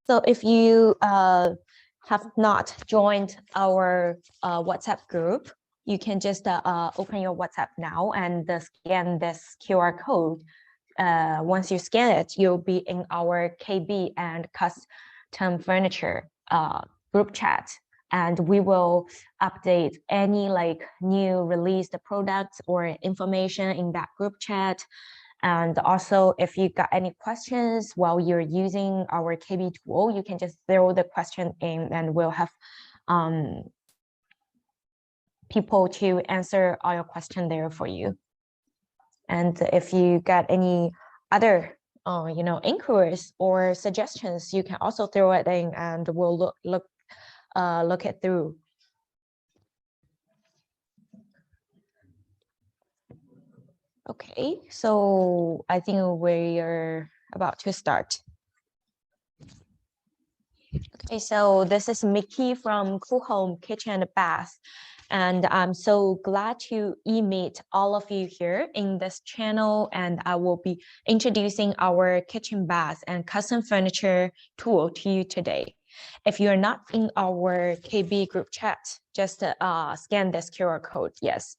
So if you have not joined our WhatsApp group, you can just open your WhatsApp now and scan this QR code. Once you scan it, you'll be in our KB and custom furniture group chat, and we will update any like new released products or information in that group chat. And also, if you got any questions while you're using our KB tool, you can just throw the question in and we'll have people to answer all your question there for you. And if you got any other inquiries or suggestions, you can also throw it in and we'll look it through. Okay, so I think we're about to start. Okay, so this is Mickey from Cool Home Kitchen and Bath, and I'm so glad to meet all of you here in this channel, and I will be introducing our kitchen bath and custom furniture tool to you today. If you're not in our KB group chat, just scan this QR code, yes.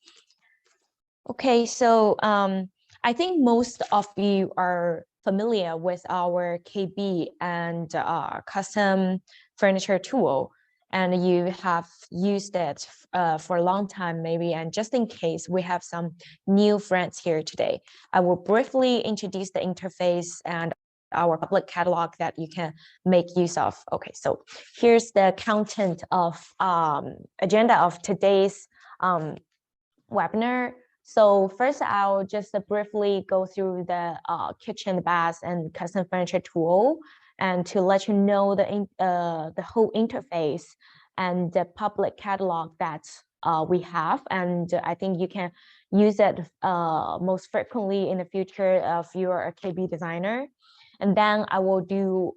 Okay, so I think most of you are familiar with our KB and custom furniture tool, and you have used it for a long time maybe. And just in case we have some new friends here today, I will briefly introduce the interface and our public catalog that you can make use of. Okay, so here's the content of agenda of today's webinar. So first, I'll just briefly go through the kitchen, bath, and custom furniture tool, and to let you know the whole interface and the public catalog that we have. And I think you can use it most frequently in the future if you're a KB designer. And then I will do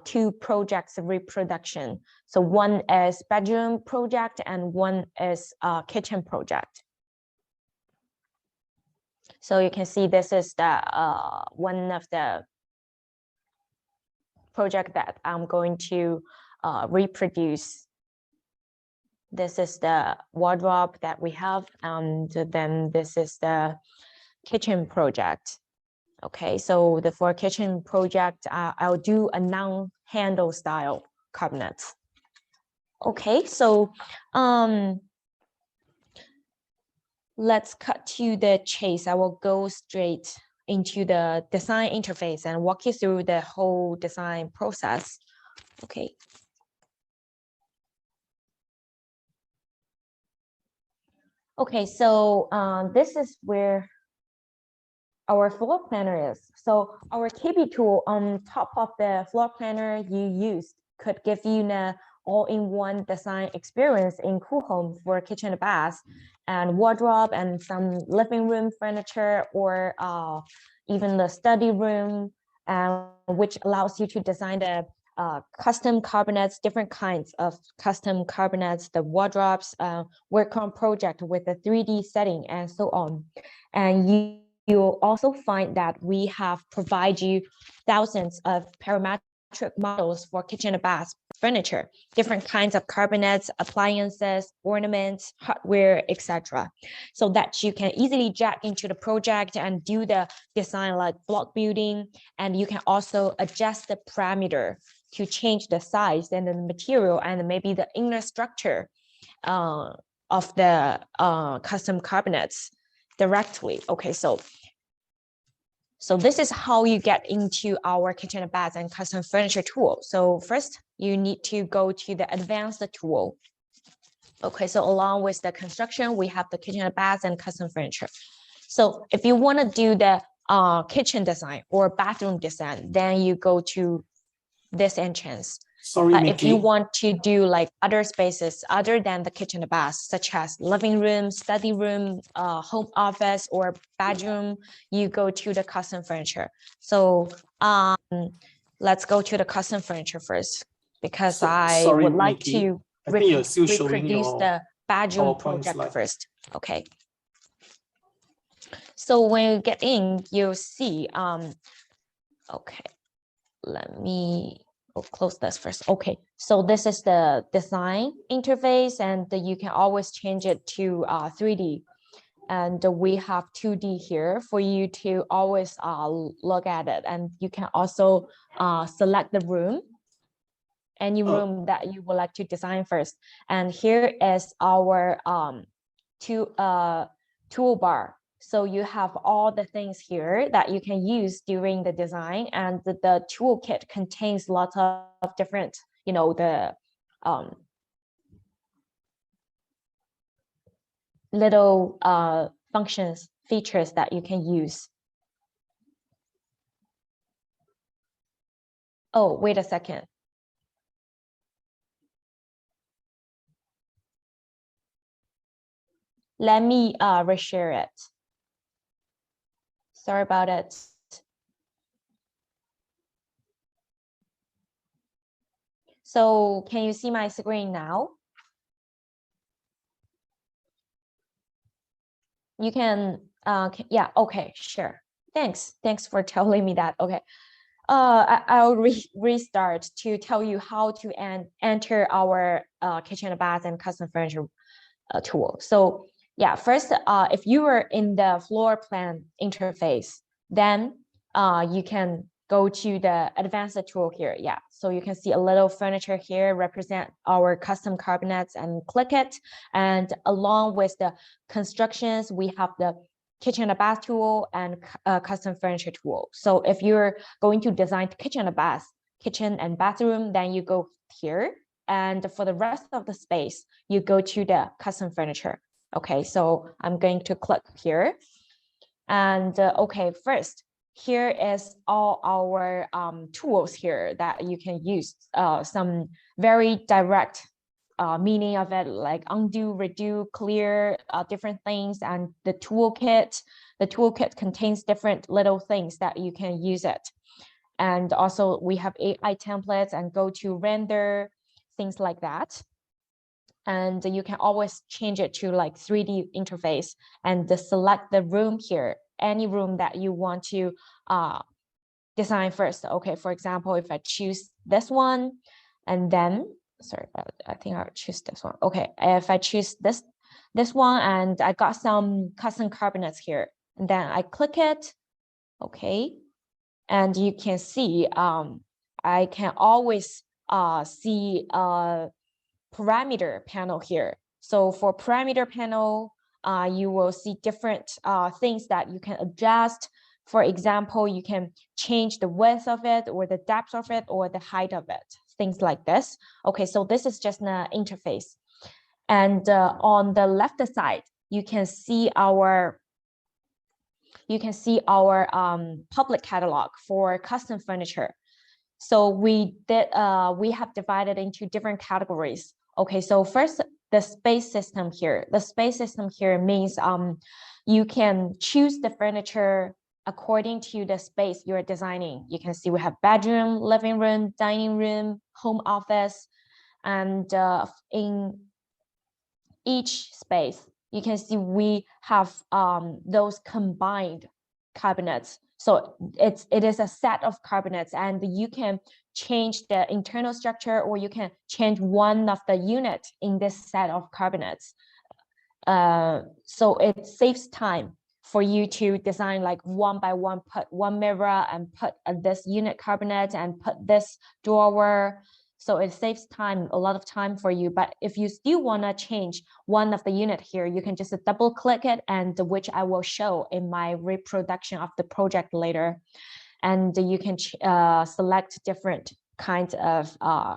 two projects of reproduction. So one is bedroom project and one is kitchen project. So you can see this is the one of the project that I'm going to reproduce. This is the wardrobe that we have, and then this is the kitchen project. Okay, so the for kitchen project, I'll do a non-handle style cabinets. Okay, so let's cut to the chase. I will go straight into the design interface and walk you through the whole design process. Okay. Okay, so this is where our floor planner is. So our KB tool on top of the floor planner you used could give you an all-in-one design experience in Cool Home for kitchen and bath and wardrobe and some living room furniture, or even the study room, which allows you to design the custom cabinets, different kinds of custom cabinets, the wardrobes, work on project with a 3D setting and so on. And you'll also find that we have provided you thousands of parametric models for kitchen and bath furniture, different kinds of cabinets, appliances, ornaments, hardware, etc. So that you can easily jack into the project and do the design like block building. And you can also adjust the parameter to change the size and the material and maybe the inner structure of the custom cabinets directly. Okay, so this is how you get into our kitchen and bath and custom furniture tool. So first, you need to go to the advanced tool. Okay, so along with the construction, we have the kitchen and bath and custom furniture. So if you want to do the kitchen design or bathroom design, then you go to this entrance. Sorry, Mickey. If you want to do like other spaces other than the kitchen and bath, such as living room, study room, home office, or bedroom, you go to the custom furniture. So let's go to the custom furniture first, because I would like Mickey, to reproduce the bedroom project first. Okay. So when you get in, you'll see, okay, let me We'll close this first. Okay, so this is the design interface, and you can always change it to 3D. And we have 2D here for you to always look at it. And you can also select the room, any room that you would like to design first. And here is our toolbar. So you have all the things here that you can use during the design, and the toolkit contains lots of different, the little functions, features that you can use. Oh, wait a second. Let me reshare it. Sorry about it. So can you see my screen now? You can, yeah, okay, sure. Thanks for telling me that. Okay. I'll restart to tell you how to enter our kitchen and bath and custom furniture tool. So yeah, first, if you were in the floor plan interface, then you can go to the advanced tool here. Yeah, so you can see a little furniture here represent our custom cabinets, and click it. And along with the constructions, we have the kitchen and bath tool and custom furniture tool. So if you're going to design kitchen and bathroom, then you go here. And for the rest of the space, you go to the custom furniture. Okay, so I'm going to click here. And okay, first, here is all our tools here that you can use. Some very direct meaning of it, like undo, redo, clear, different things. And the toolkit contains different little things that you can use it. And also we have AI templates and go to render, things like that. And you can always change it to like 3D interface and select the room here, any room that you want to design first. Okay, for example, if I choose this one, and then, sorry, I think I'll choose this one. Okay, if I choose this one, and I got some custom cabinets here, and then I click it. Okay, and you can see I can always see a parameter panel here. So for parameter panel, you will see different things that you can adjust. For example, you can change the width of it, or the depth of it, or the height of it, things like this. Okay, so this is just an interface. And on the left side, you can see our public catalog for custom furniture. So we have divided into different categories. Okay, so first, the space system here. The space system here means you can choose the furniture according to the space you're designing. You can see we have bedroom, living room, dining room, home office, and in each space, you can see we have those combined cabinets. So it is a set of cabinets, and you can change the internal structure, or you can change one of the unit in this set of cabinets. So it saves time for you to design like one by one, put one mirror and put this unit cabinet and put this drawer. So it saves time, a lot of time for you. But if you still want to change one of the unit here, you can just double click it, and which I will show in my reproduction of the project later. And you can select different kinds of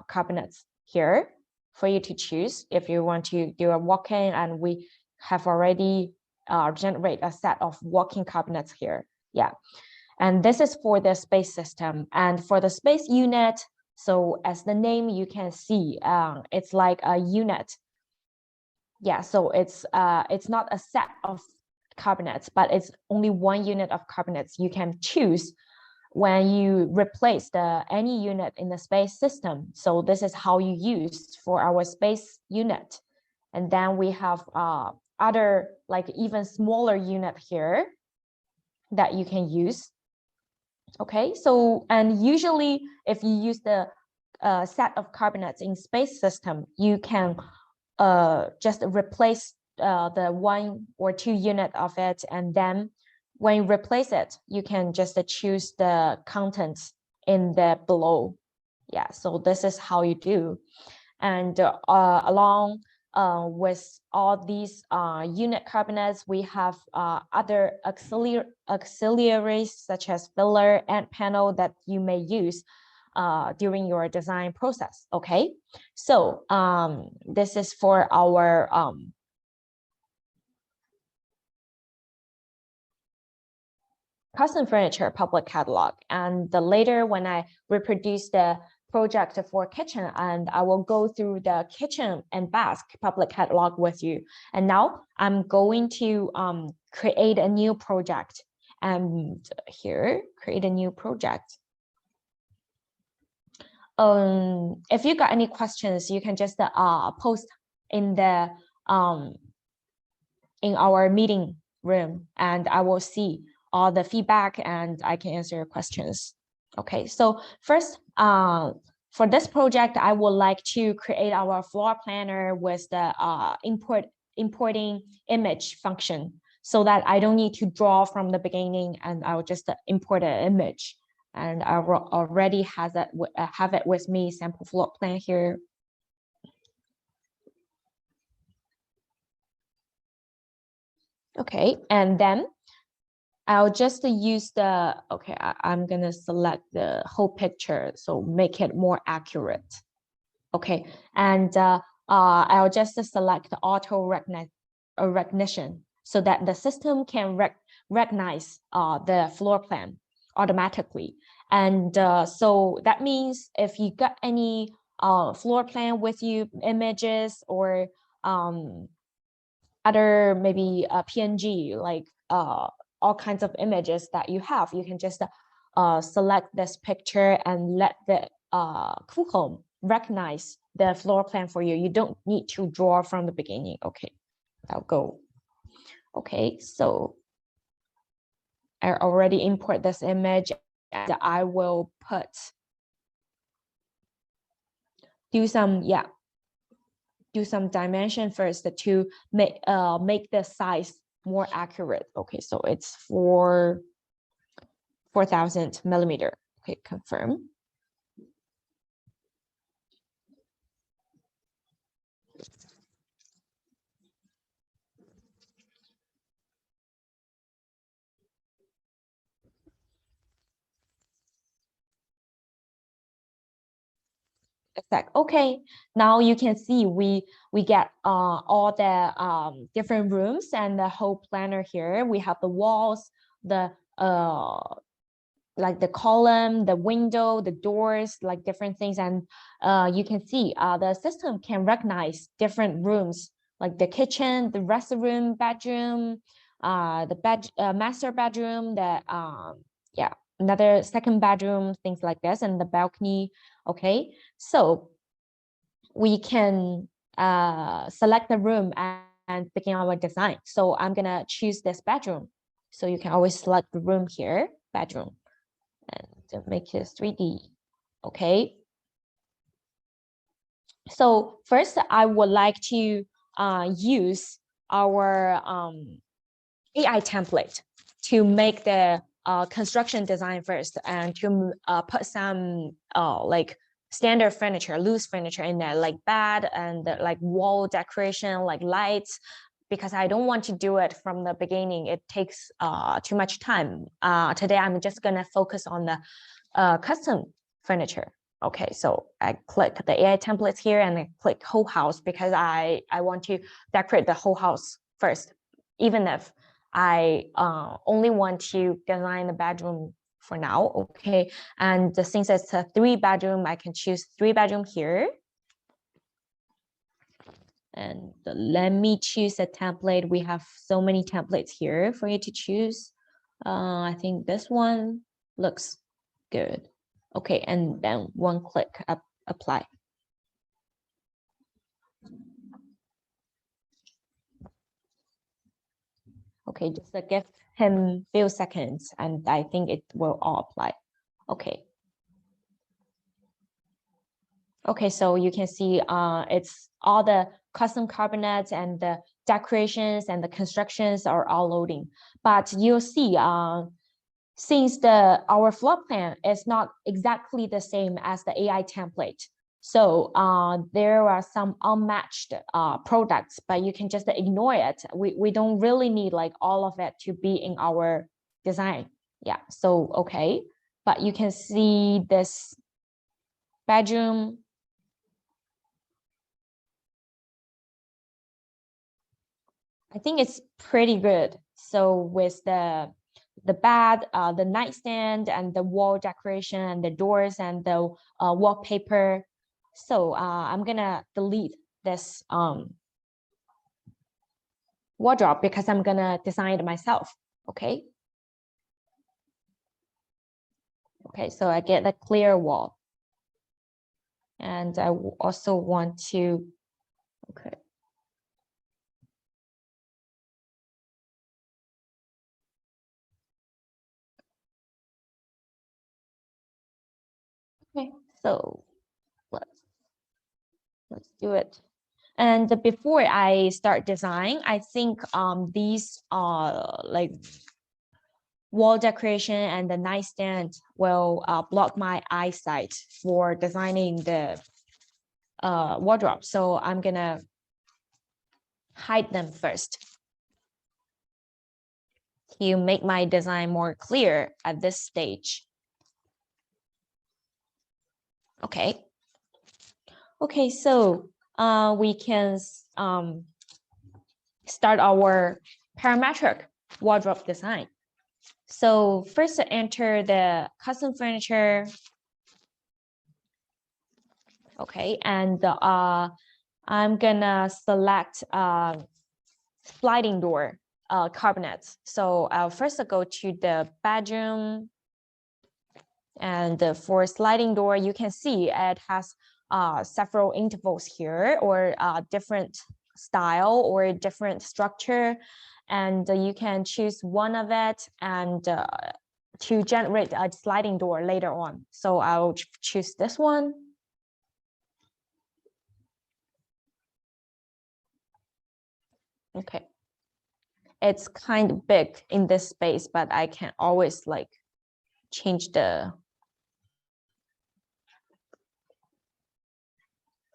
cabinets here for you to choose if you want to do a walk-in. And we have already generate a set of walk-in cabinets here. Yeah. And this is for the space system. And for the space unit, so as the name you can see, it's like a unit. Yeah, so it's not a set of cabinets, but it's only one unit of cabinets you can choose when you replace any unit in the space system. So this is how you use for our space unit. And then we have other like even smaller unit here that you can use. Okay, so and usually if you use the set of coordinates in space system, you can just replace the 1 or 2 unit of it, and then when you replace it, you can just choose the contents in the below. Yeah, so this is how you do. And along with all these unit coordinates, we have other auxiliaries such as filler and panel that you may use during your design process. Okay, so this is for our custom furniture public catalog. And later when I reproduce the project for kitchen, and I will go through the kitchen and bath public catalog with you. And now I'm going to create a new project, and here create a new project. If you got any questions, you can just post in the in our meeting room, and I will see all the feedback and I can answer your questions. Okay, so first, for this project, I would like to create our floor planner with the importing image function, so that I don't need to draw from the beginning, and I will just import an image. And I already have it with me, sample floor plan here. Okay, and then I'll just use the, okay, I'm gonna select the whole picture, so make it more accurate. Okay, and I'll just select the auto recognition, so that the system can recognize the floor plan automatically. And so that means if you got any floor plan with you, images, or other maybe PNG, like all kinds of images that you have, you can just select this picture and let the Google Home recognize the floor plan for you. You don't need to draw from the beginning. Okay, I'll go. Okay, so I already import this image, and I will do some dimension first to make the size more accurate. Okay, so it's 4,000 millimeter. Okay, confirm. Exactly. Okay, now you can see we get all the different rooms and the whole planner here. We have the walls, the like the column, the window, the doors, like different things. And you can see the system can recognize different rooms, like the kitchen, the restroom, bedroom, the master bedroom, the yeah, another second bedroom, things like this, and the balcony. Okay, so we can select the room and begin our design. So I'm gonna choose this bedroom. So you can always select the room here, bedroom, and make it 3D. Okay. So first, I would like to use our AI template to make the construction design first, and to put some like standard furniture, loose furniture in there, like bed and like wall decoration, like lights, because I don't want to do it from the beginning. It takes too much time. Today, I'm just gonna focus on the custom furniture. Okay, so I click the AI templates here and I click whole house, because I want to decorate the whole house first, even if I only want to design the bedroom for now. Okay, and since it's a 3-bedroom, I can choose 3-bedroom here. And let me choose a template. We have so many templates here for you to choose. I think this one looks good. Okay, and then one click apply. Okay, just give him few seconds, and I think it will all apply. Okay. Okay, so you can see it's all the custom cabinets and the decorations and the constructions are all loading. But you'll see since our floor plan is not exactly the same as the AI template. So there are some unmatched products, but you can just ignore it. We don't really need like all of it to be in our design. Yeah, so okay. But you can see this bedroom. I think it's pretty good. So with the bed, the nightstand, and the wall decoration, and the doors, and the wallpaper. So I'm gonna delete this wardrobe because I'm gonna design it myself. Okay. Okay, so I get the clear wall, and I also want to. Okay. Okay, so let's do it. And before I start design, I think these like wall decoration and the nightstand will block my eyesight for designing the wardrobe. So I'm gonna hide them first to make my design more clear at this stage. Okay. Okay, so we can start our parametric wardrobe design. So first enter the custom furniture. Okay, and I'm gonna select sliding door cabinets. So I'll first go to the bedroom, and for sliding door, you can see it has several intervals here, or different style or different structure, and you can choose one of it and to generate a sliding door later on. So I'll choose this one. Okay. It's kind of big in this space, but I can always like change the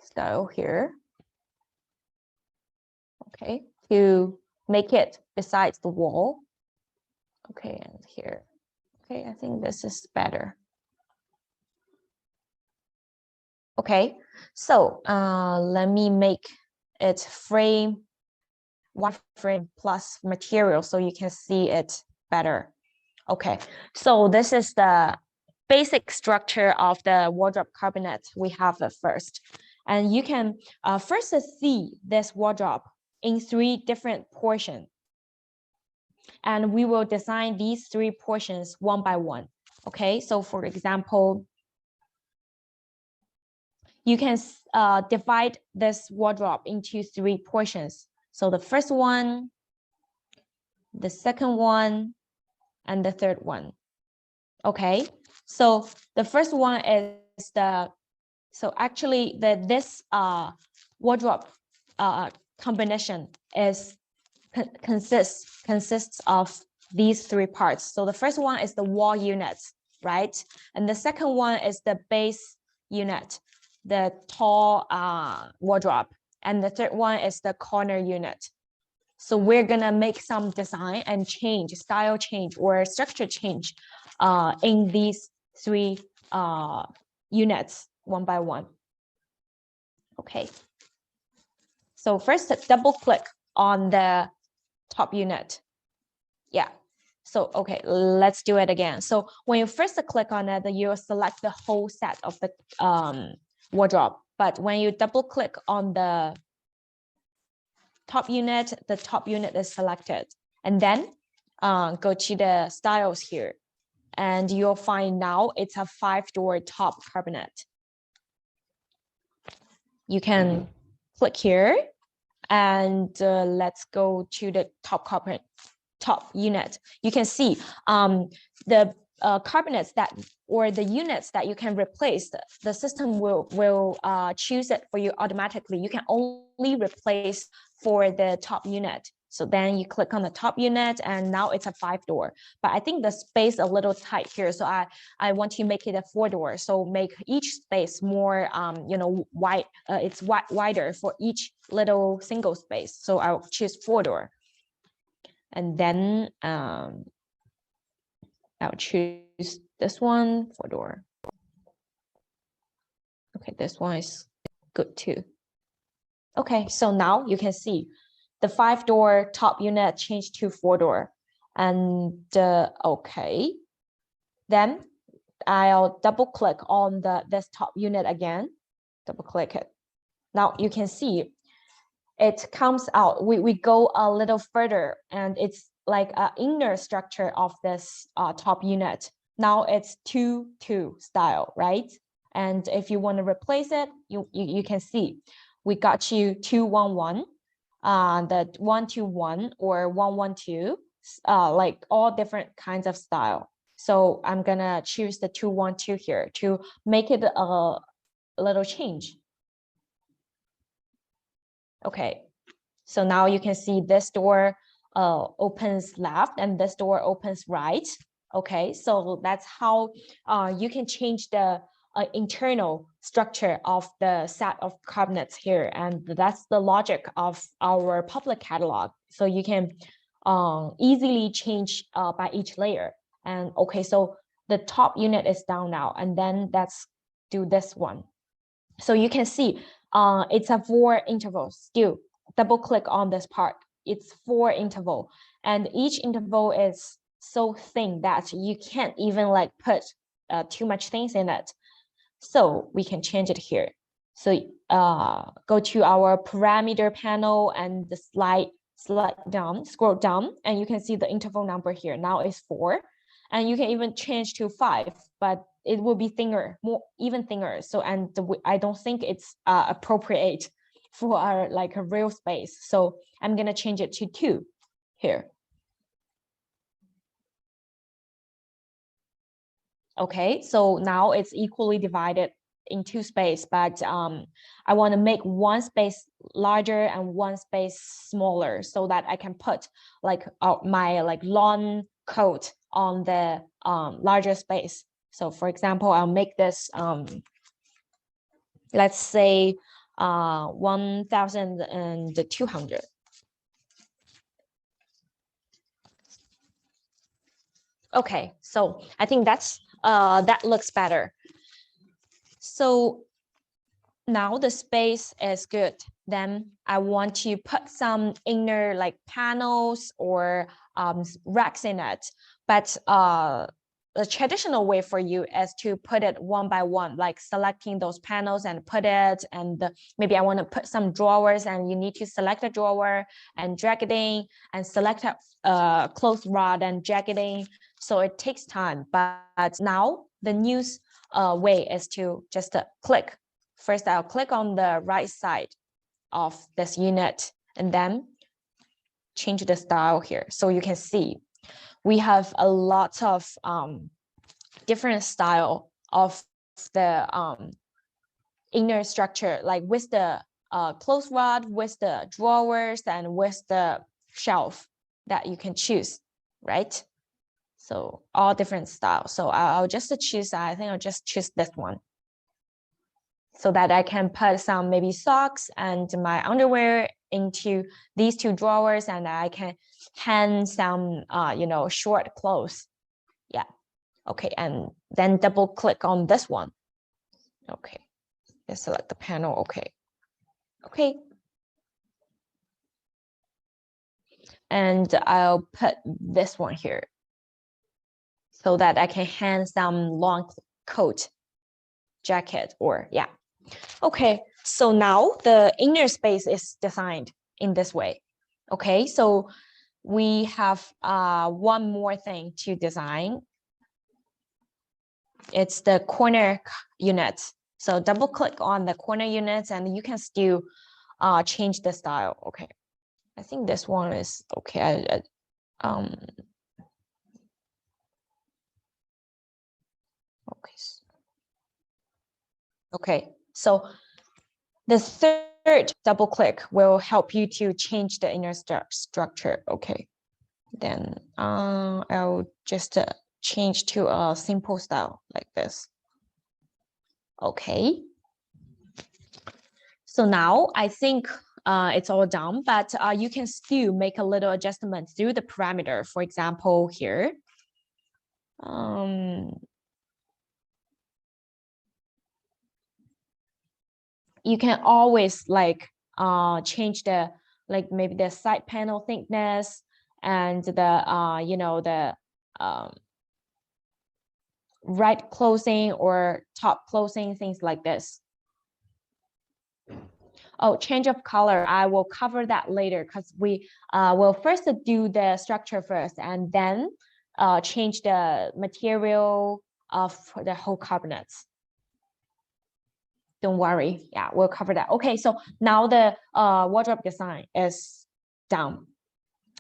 style here. Okay, to make it besides the wall. Okay, and here. Okay, I think this is better. Okay, so let me make it frame, one frame plus material so you can see it better. Okay, so this is the basic structure of the wardrobe cabinet we have at first. And you can first see this wardrobe in 3 different portions. And we will design these 3 portions one by one. Okay, so for example, you can divide this wardrobe into 3 portions. So the first one, the second one, and the third one. Okay, so the first one is so actually this wardrobe combination is consists of these 3 parts. So the first one is the wall unit, right? And the second one is the base unit, the tall wardrobe. And the third one is the corner unit. So we're gonna make some design and change, style change or structure change in these 3 units one by one. Okay. So first, double click on the top unit. Yeah. So, okay, let's do it again. So when you first click on it, you'll select the whole set of the wardrobe. But when you double click on the top unit, the top unit is selected. And then go to the styles here. And you'll find now it's a 5-door top cabinet. You can click here and let's go to the top unit. You can see the cabinets that or the units that you can replace, the system will choose it for you automatically. You can only replace for the top unit. So then you click on the top unit and now it's a 5-door. But I think the space a little tight here. So I want to make it a 4-door. So make each space more, wide. It's wider for each little single space. So I'll choose 4-door. And then I'll choose this one, 4-door. Okay, this one is good too. Okay, so now you can see the 5-door top unit changed to 4-door. And okay, then I'll double click on this top unit again, double click it. Now you can see it comes out. We go a little further and it's like an inner structure of this top unit. Now it's 2-2 style, right? And if you want to replace it, you can see we got you 2-1-1, the 1-2-1 or 1-1-2, like all different kinds of style. So I'm gonna choose the 2-1-2 here to make it a little change. Okay, so now you can see this door opens left and this door opens right. Okay, so that's how you can change the internal structure of the set of cabinets here, and that's the logic of our public catalog. So you can easily change by each layer. And okay, so the top unit is down now, and then let's do this one. So you can see it's a 4 interval still. Double click on this part. It's 4 interval, and each interval is so thin that you can't even like put too much things in it. So we can change it here. So go to our parameter panel and the slide down, scroll down, and you can see the interval number here. Now it's 4, and you can even change to 5, but it will be thinner, even thinner. So, and I don't think it's appropriate for our like a real space. So I'm gonna change it to 2 here. Okay, so now it's equally divided in 2 space, but I want to make one space larger and one space smaller so that I can put like my like lawn coat on the larger space. So for example, I'll make this let's say 1,200. Okay, so I think that's that looks better. So now the space is good. Then I want to put some inner like panels or racks in it. But the traditional way for you is to put it one by one, like selecting those panels and put it, and maybe I want to put some drawers and you need to select a drawer and drag it in and select a clothes rod and drag it in. So it takes time, but now the new way is to just click. First, I'll click on the right side of this unit and then change the style here. So you can see we have a lot of different style of the inner structure, like with the clothes rod, with the drawers, and with the shelf that you can choose, right? So all different styles. So I'll just choose, I think I'll just choose this one so that I can put some maybe socks and my underwear into these 2 drawers, and I can hang some, short clothes. Yeah. Okay. And then double click on this one. Okay. Let's select the panel. Okay. Okay. And I'll put this one here so that I can hang some long coat, jacket, or yeah. Okay, so now the inner space is designed in this way. Okay, so we have one more thing to design. It's the corner unit. So double click on the corner units and you can still change the style. Okay, I think this one is okay. Okay, so the third double click will help you to change the inner structure. Okay, then I'll just change to a simple style like this. Okay, so now I think it's all done, but you can still make a little adjustment through the parameter. For example, here, you can always like change the maybe the side panel thickness and the you know, the right closing or top closing, things like this. Oh, change of color, I will cover that later because we will first do the structure first and then change the material of the whole cabinets. Don't worry, yeah, we'll cover that. Okay, so now the wardrobe design is done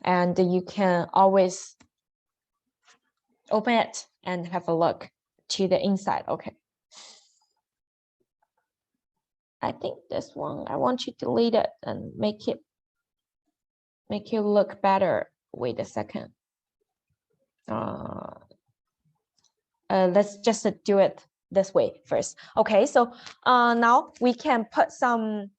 and you can always open it and have a look to the inside. Okay, I think this one, I want you to delete it and make it look better. Wait a second. Let's just do it this way first. Okay, so now we can put some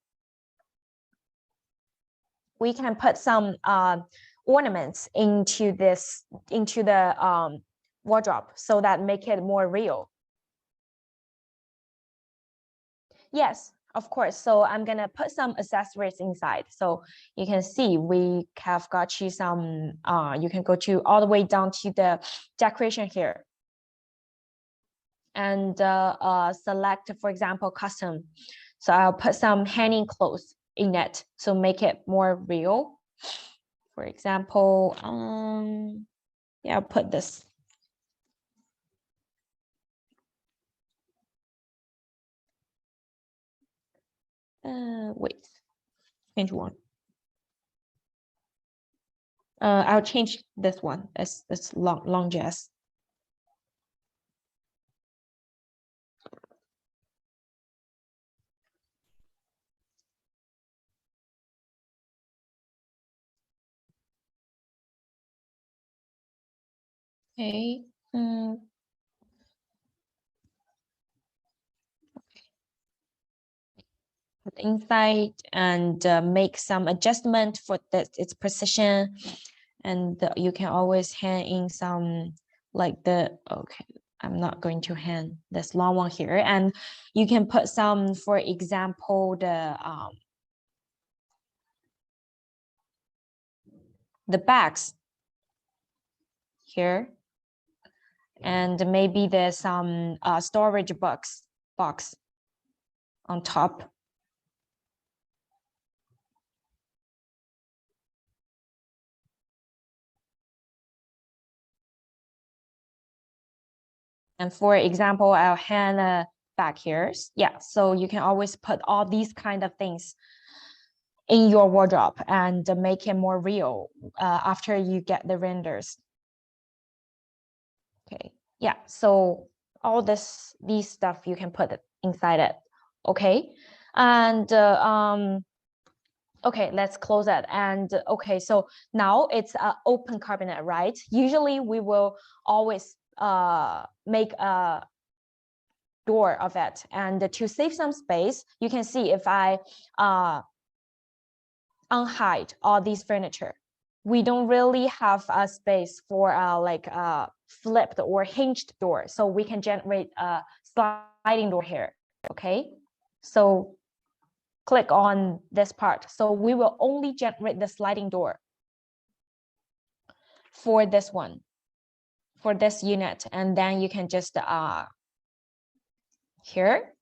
ornaments into the wardrobe so that make it more real. Yes, of course. So I'm gonna put some accessories inside. So you can see we have got you some, you can go to all the way down to the decoration here. And select, for example, custom. So I'll put some hanging clothes in it. So make it more real. For example, yeah, I'll put this. Wait, change one. I'll change this one. It's long dress. Okay. Put inside and make some adjustment for its precision, and you can always hang in some like the, okay, I'm not going to hang this long one here, and you can put some, for example, the bags here, and maybe there's some storage box on top. And for example, I'll hang back here. Yeah, so you can always put all these kind of things in your wardrobe and make it more real after you get the renders. Okay, yeah, so all these stuff you can put it inside it. Okay, and okay, let's close it. And okay, so now it's an open cabinet, right? Usually we will always make a door of it, and to save some space, you can see if I unhide all these furniture, we don't really have a space for like a flipped or hinged door, so we can generate a sliding door here. Okay, so click on this part. So we will only generate the sliding door for this one, for this unit, and then you can just here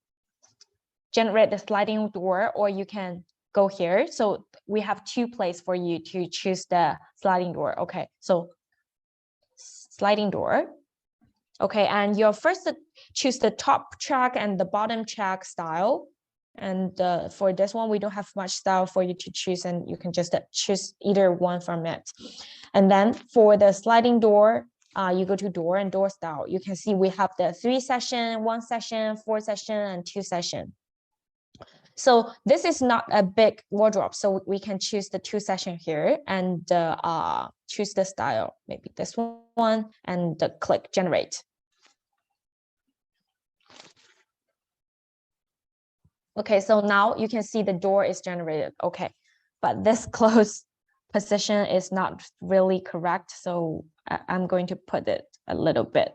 generate the sliding door, or you can go here. So we have two places for you to choose the sliding door. Okay, so sliding door. Okay, and you'll first choose the top track and the bottom track style. And for this one, we don't have much style for you to choose, and you can just choose either one from it. And then for the sliding door, you go to door and door style, you can see we have the 3 session, 1 session, 4 session, and 2 session. So this is not a big wardrobe, so we can choose the 2 session here and choose the style, maybe this one, and click generate. Okay, so now you can see the door is generated. Okay, but this close position is not really correct, so I'm going to put it a little bit.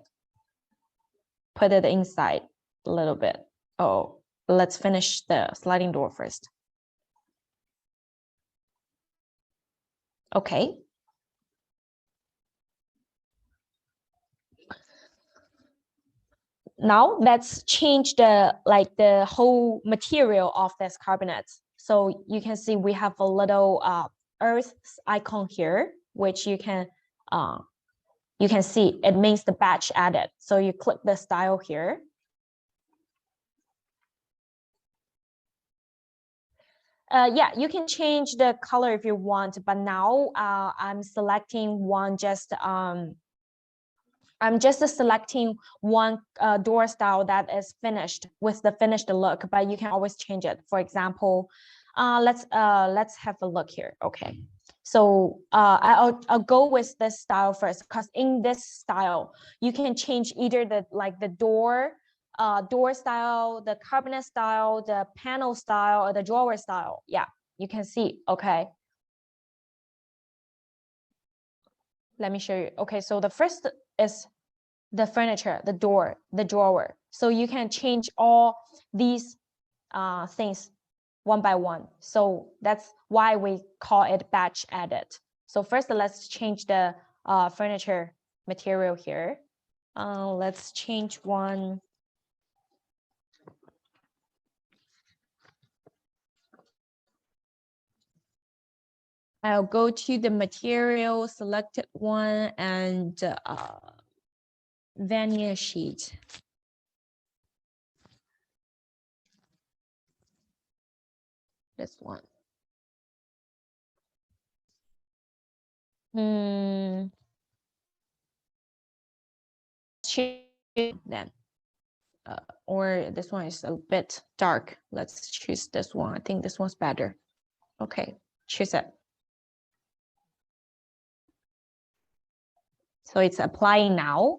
Put it inside a little bit. Oh, let's finish the sliding door first. Okay. Now let's change the whole material of this cabinet. So you can see we have a little earth icon here, which you can see it means the batch added. So you click the style here. Yeah, you can change the color if you want, but now I'm selecting one just I'm just selecting one door style that is finished with the finished look, but you can always change it. For example, let's have a look here. Okay, so I'll go with this style first, because in this style you can change either the door style, the cabinet style, the panel style, or the drawer style. Yeah, you can see. Okay, let me show you. Okay, so the first is the furniture, the door, the drawer. So you can change all these things one by one. So that's why we call it batch edit. So first, let's change the furniture material here. Let's change one. I'll go to the material, selected one, and veneer sheet. This one. Then or this one is a bit dark. Let's choose this one. I think this one's better. Okay, choose it. So it's applying now.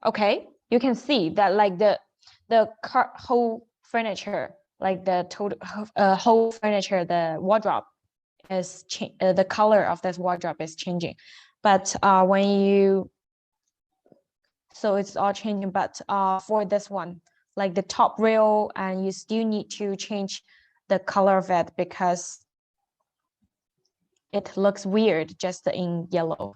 Okay, you can see that like the whole furniture, like the total whole furniture, the wardrobe is the color of this wardrobe is changing. But when you, so it's all changing. But for this one, like the top rail, and you still need to change the color of it because it looks weird just in yellow.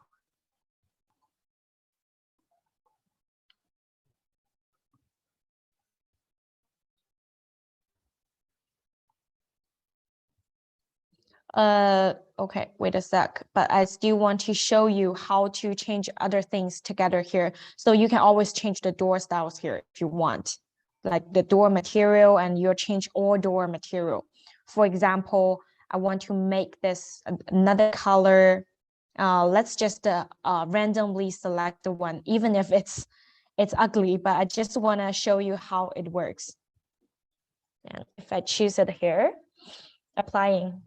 Okay, wait a sec, but I still want to show you how to change other things together here. So you can always change the door styles here if you want, like the door material, and you'll change all door material. For example, I want to make this another color. Let's just randomly select the one, even if it's ugly, but I just want to show you how it works. And if I choose it here, applying.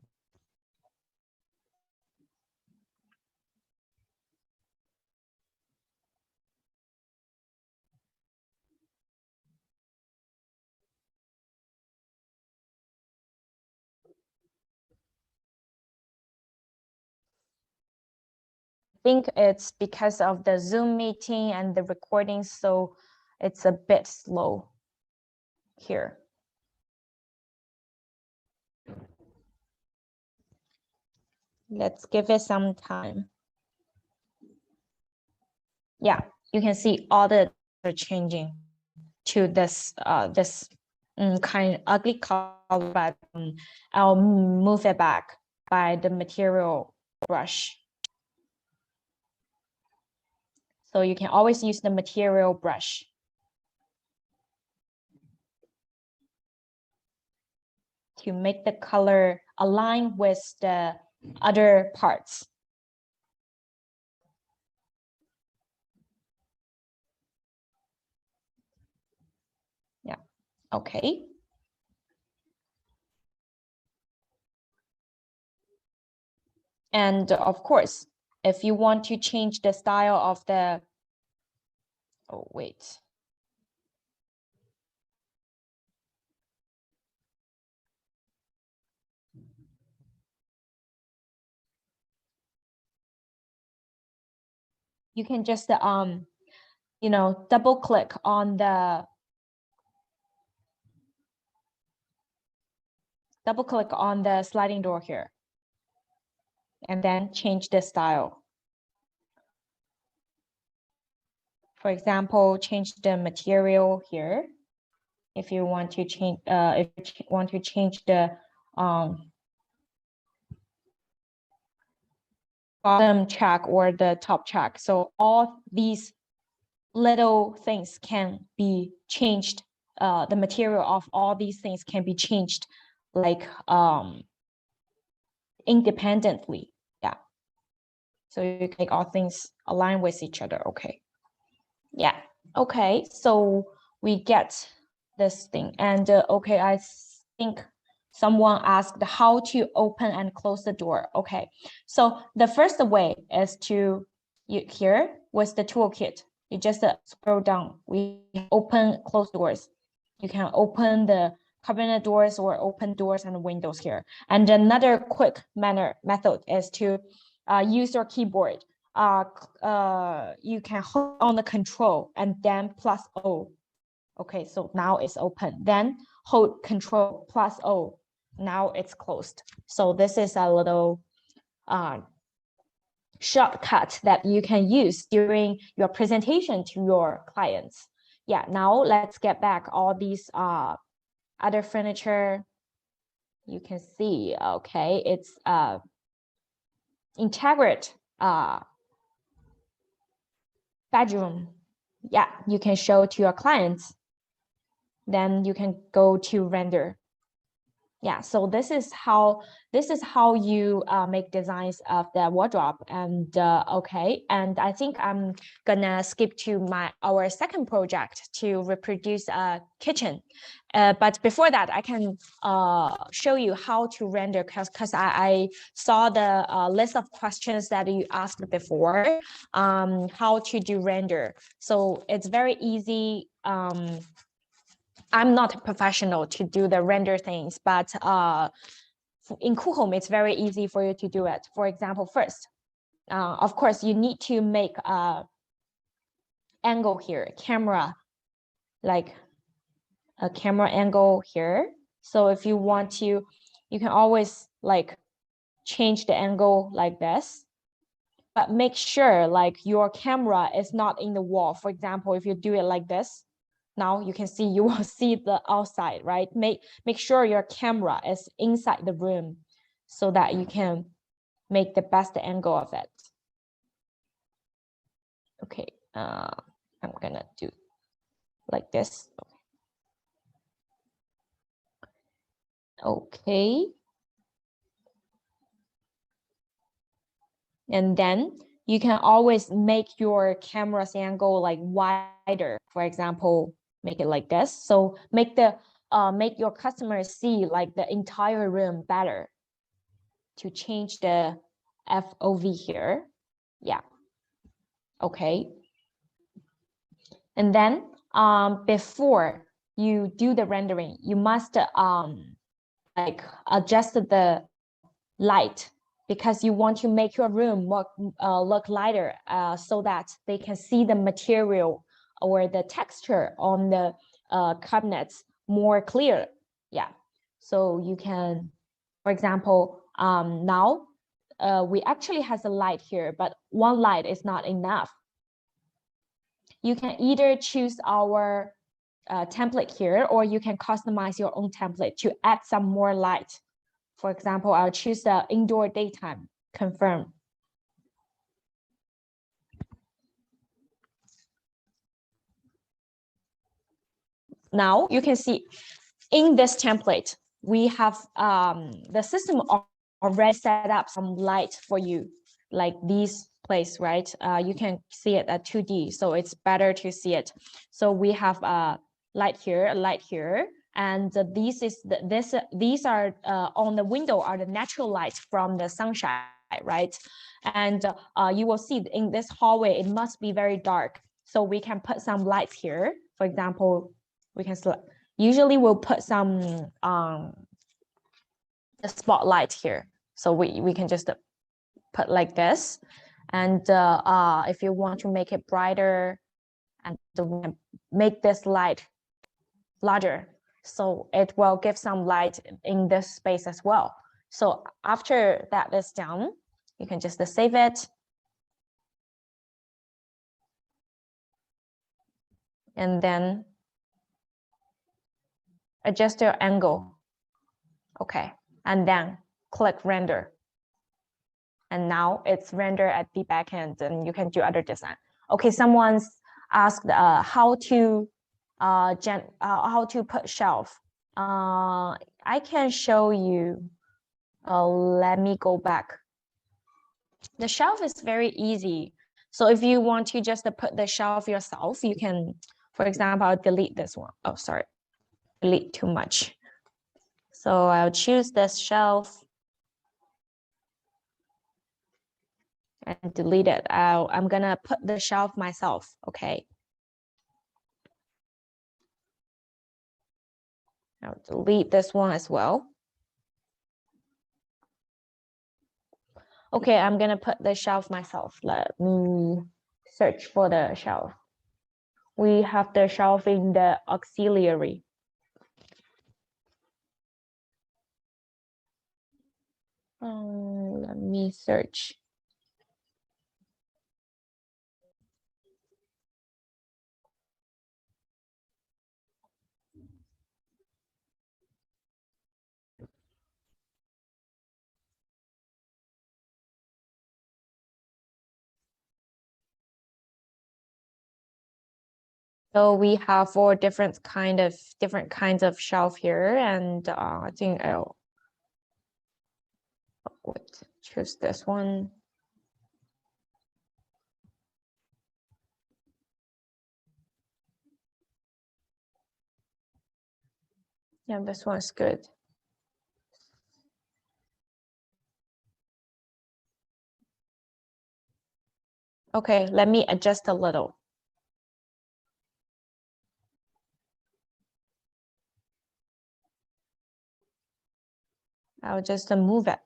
Think it's because of the Zoom meeting and the recording, so it's a bit slow here. Let's give it some time. Yeah, you can see all the are changing to this kind of ugly color, but I'll move it back by the material brush. So you can always use the material brush to make the color align with the other parts. Okay. And of course, if you want to change the style of the, oh, wait. You can just, you know, double click on the sliding door here, and then change the style. For example, change the material here. If you want to change, the bottom track or the top track. So all these little things can be changed. The material of all these things can be changed, like independently. Yeah. So you can make all things align with each other. Okay. Yeah. Okay. So we get this thing, and okay, I think someone asked how to open and close the door. Okay. So the first way is to, here with the toolkit, you just scroll down. We open, close doors. You can open the cabinet doors or open doors and windows here. And another quick method is to use your keyboard. You can hold on the control and then plus O. Okay, so now it's open. Then hold control plus O. Now it's closed. So this is a little shortcut that you can use during your presentation to your clients. Yeah, now let's get back all these other furniture. You can see, okay, it's integrate bedroom. Yeah, you can show to your clients. Then you can go to render. Yeah, so this is how you make designs of the wardrobe. And okay, and I think I'm gonna skip to our second project to reproduce a kitchen. But before that, I can show you how to render, because I saw the list of questions that you asked before, how to do render. So it's very easy. I'm not a professional to do the render things, but in Kuhome, it's very easy for you to do it. For example, first, of course, you need to make a angle here, camera, like a camera angle here. So if you want to, you can always like change the angle like this, but make sure like your camera is not in the wall. For example, if you do it like this, now you can see, you will see the outside, right? Make sure your camera is inside the room so that you can make the best angle of it. Okay, I'm gonna do like this. Okay. And then you can always make your camera's angle like wider. For example, make it like this. So make your customers see like the entire room better. To change the FOV here. Yeah. Okay. And then before you do the rendering, you must like adjust the light, because you want to make your room look lighter, so that they can see the material or the texture on the cabinets more clear. Yeah, so you can, for example, now we actually has a light here, but one light is not enough. You can either choose our template here, or you can customize your own template to add some more light. For example, I'll choose the indoor daytime, confirm. Now you can see in this template, we have the system already set up some light for you, like these place, right? You can see it at 2D, so it's better to see it. So we have a light here, a light here, And these are on the window are the natural lights from the sunshine, right? And you will see in this hallway, it must be very dark. So we can put some lights here. For example, we can select, usually we'll put some the spotlight here. So we can just put like this. And if you want to make it brighter, and make this light larger, so it will give some light in this space as well. So after that is done, you can just save it. And then adjust your angle. Okay, and then click render. And now it's rendered at the back end, and you can do other design. Okay, someone's asked how to put shelf. I can show you. Let me go back. The shelf is very easy. So if you want to just put the shelf yourself, you can, for example, I'll delete this one. Oh, sorry, delete too much. So I'll choose this shelf and delete it. I'm gonna put the shelf myself, okay? I'll delete this one as well. Okay, I'm gonna put the shelf myself. Let me search for the shelf. We have the shelf in the auxiliary. Let me search. So we have four different kinds of shelf here, and I think I'll choose this one. Yeah, this one's good. Okay, let me adjust a little. I'll just move it.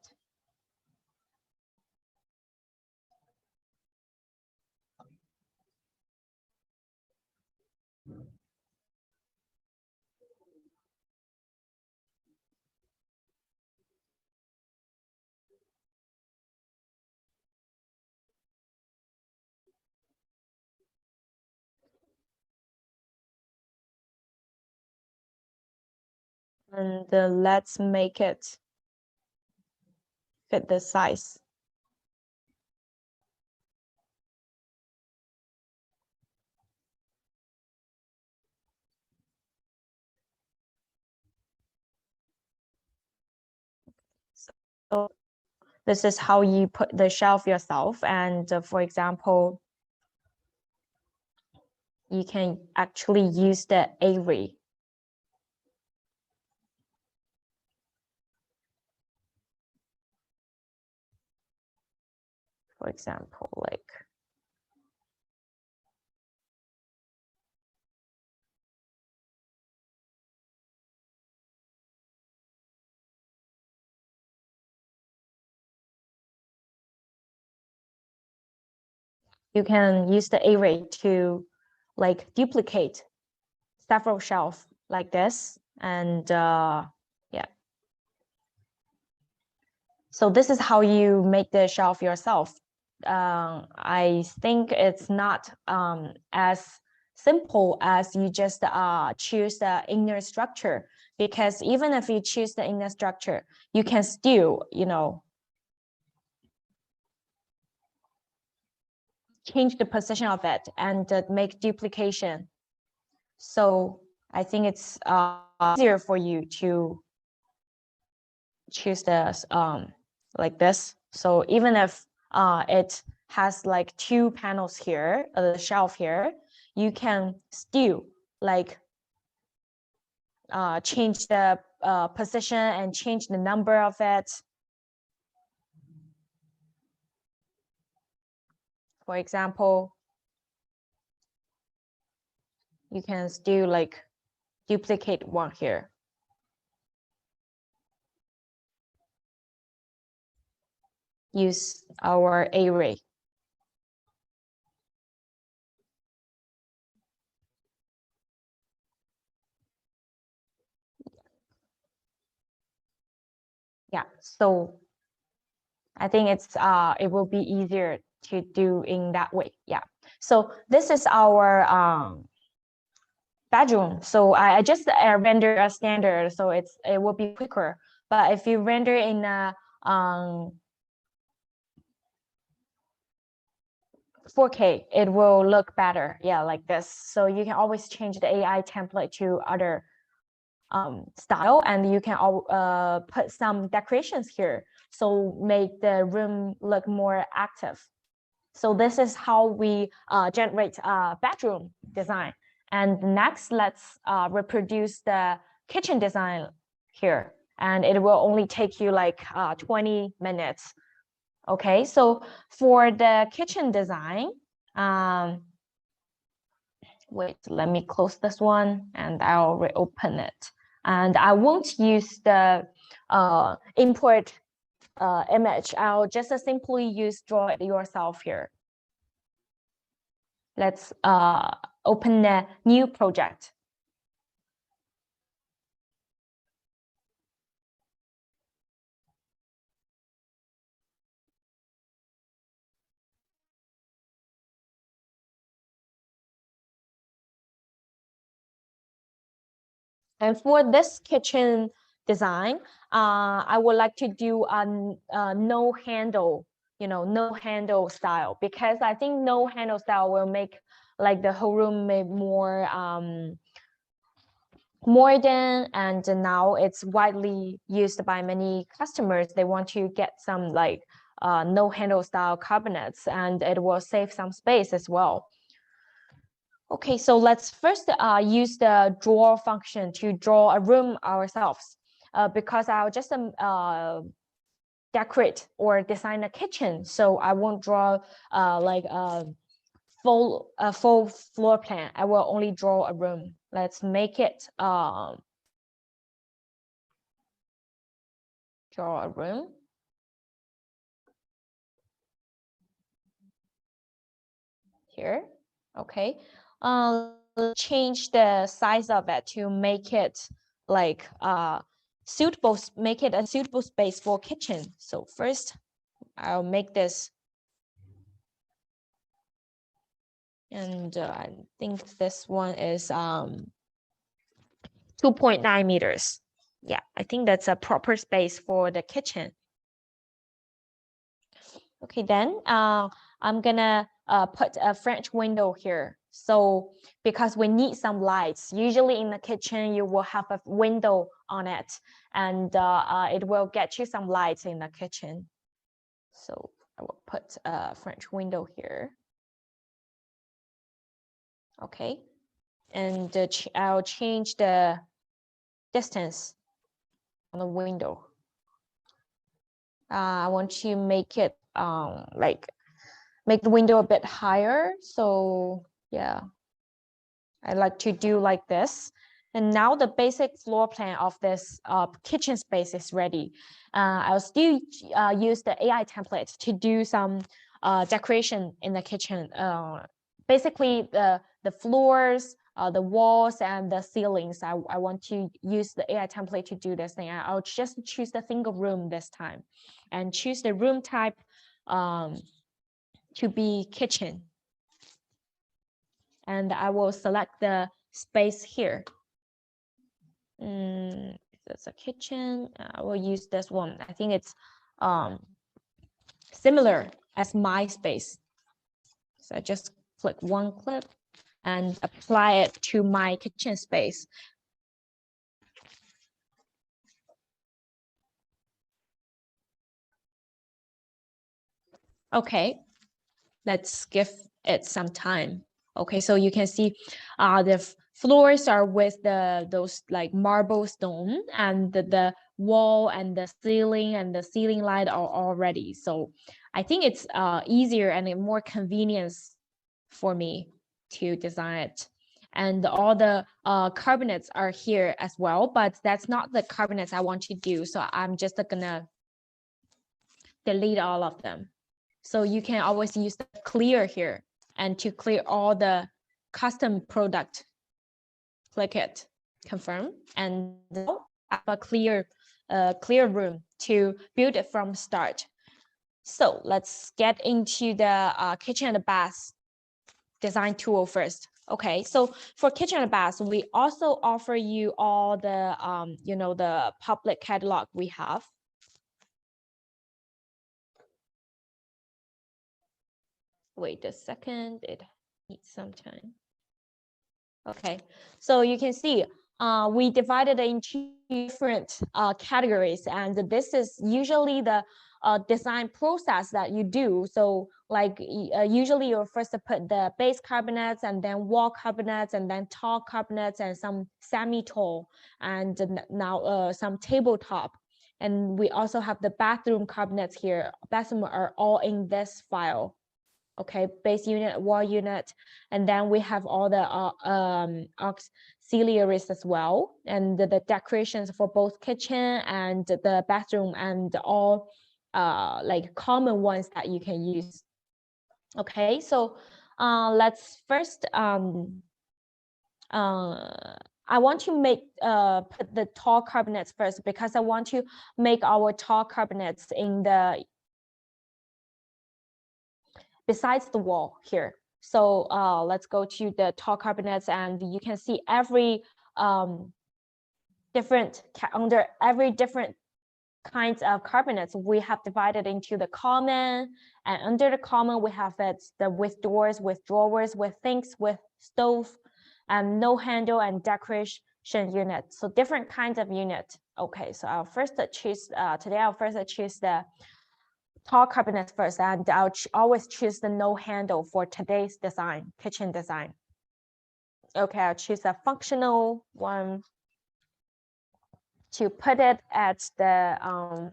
And let's make it fit the size. So this is how you put the shelf yourself. And for example, you can actually use the array. For example, like you can use the array to like duplicate several shelves like this. And yeah. So this is how you make the shelf yourself. I think it's not as simple as you just choose the inner structure, because even if you choose the inner structure, you can still, change the position of it and make duplication. So I think it's easier for you to choose this like this. So even if it has like two panels here, the shelf here, you can still like change the position and change the number of it. For example, you can still like duplicate one here. Use our array. Yeah, so I think it's it will be easier to do in that way. Yeah. So this is our bedroom. So I just render a standard, so it will be quicker. But if you render in a 4K, it will look better. Yeah, like this. So you can always change the AI template to other style, and you can put some decorations here, so make the room look more active. So this is how we generate a bedroom design. And next, let's reproduce the kitchen design here, and it will only take you like 20 minutes. Okay, so for the kitchen design, wait, let me close this one and I'll reopen it. And I won't use the import image. I'll just simply use draw it yourself here. Let's open a new project. And for this kitchen design, I would like to do a no handle, no handle style, because I think no handle style will make like the whole room more modern, and now it's widely used by many customers. They want to get some like no handle style cabinets, and it will save some space as well. Okay, so let's first use the draw function to draw a room ourselves, because I'll just decorate or design a kitchen. So I won't draw like a full floor plan. I will only draw a room. Let's make it draw a room. Here, okay. Change the size of it to make it like suitable, make it a suitable space for kitchen. So first I'll make this, and I think this one is 2.9 meters. Yeah, I think that's a proper space for the kitchen. Okay, then I'm gonna put a French window here. So because we need some lights, usually in the kitchen you will have a window on it, and it will get you some lights in the kitchen. So I will put a French window here. Okay, and I'll change the distance on the window. I want to make it like make the window a bit higher. So yeah, I like to do like this. And now the basic floor plan of this kitchen space is ready. I'll still use the AI template to do some decoration in the kitchen. Basically, the floors, the walls, and the ceilings. I want to use the AI template to do this thing. I'll just choose the single room this time, and choose the room type to be kitchen. And I will select the space here. That's a kitchen. I will use this one. I think it's similar as my space. So I just click one clip and apply it to my kitchen space. Okay, let's give it some time. Okay, so you can see the floors are with those like marble stone, and the wall and the ceiling light are already. So I think it's easier and more convenience for me to design it. And all the cabinets are here as well, but that's not the cabinets I want to do. So I'm just gonna delete all of them. So you can always use the clear here, and to clear all the custom product, click it, confirm, and now I have a clear room to build it from start. So let's get into the kitchen and bath design tool first. Okay, so for kitchen and bath, we also offer you all the the public catalog we have. Wait a second, it needs some time. Okay, so you can see we divided into different categories, and this is usually the design process that you do. So like usually you first put the base cabinets, and then wall cabinets, and then tall cabinets, and some semi-tall, and now some tabletop. And we also have the bathroom cabinets here. Bathroom are all in this file. Okay, base unit, wall unit, and then we have all the auxiliaries as well, and the decorations for both kitchen and the bathroom, and all like common ones that you can use. Okay, so let's first I want to make put the tall cabinets first, because I want to make our tall cabinets in the besides the wall here. So let's go to the tall cabinets, and you can see every under every different kinds of cabinets we have divided into the common, and under the common we have with doors, with drawers, with sinks, with stove, and no handle, and decoration unit. So different kinds of unit. Okay, so I'll first choose today I'll first choose the tall cabinets first, and I'll always choose the no handle for today's design, kitchen design. Okay, I'll choose a functional one to put it at the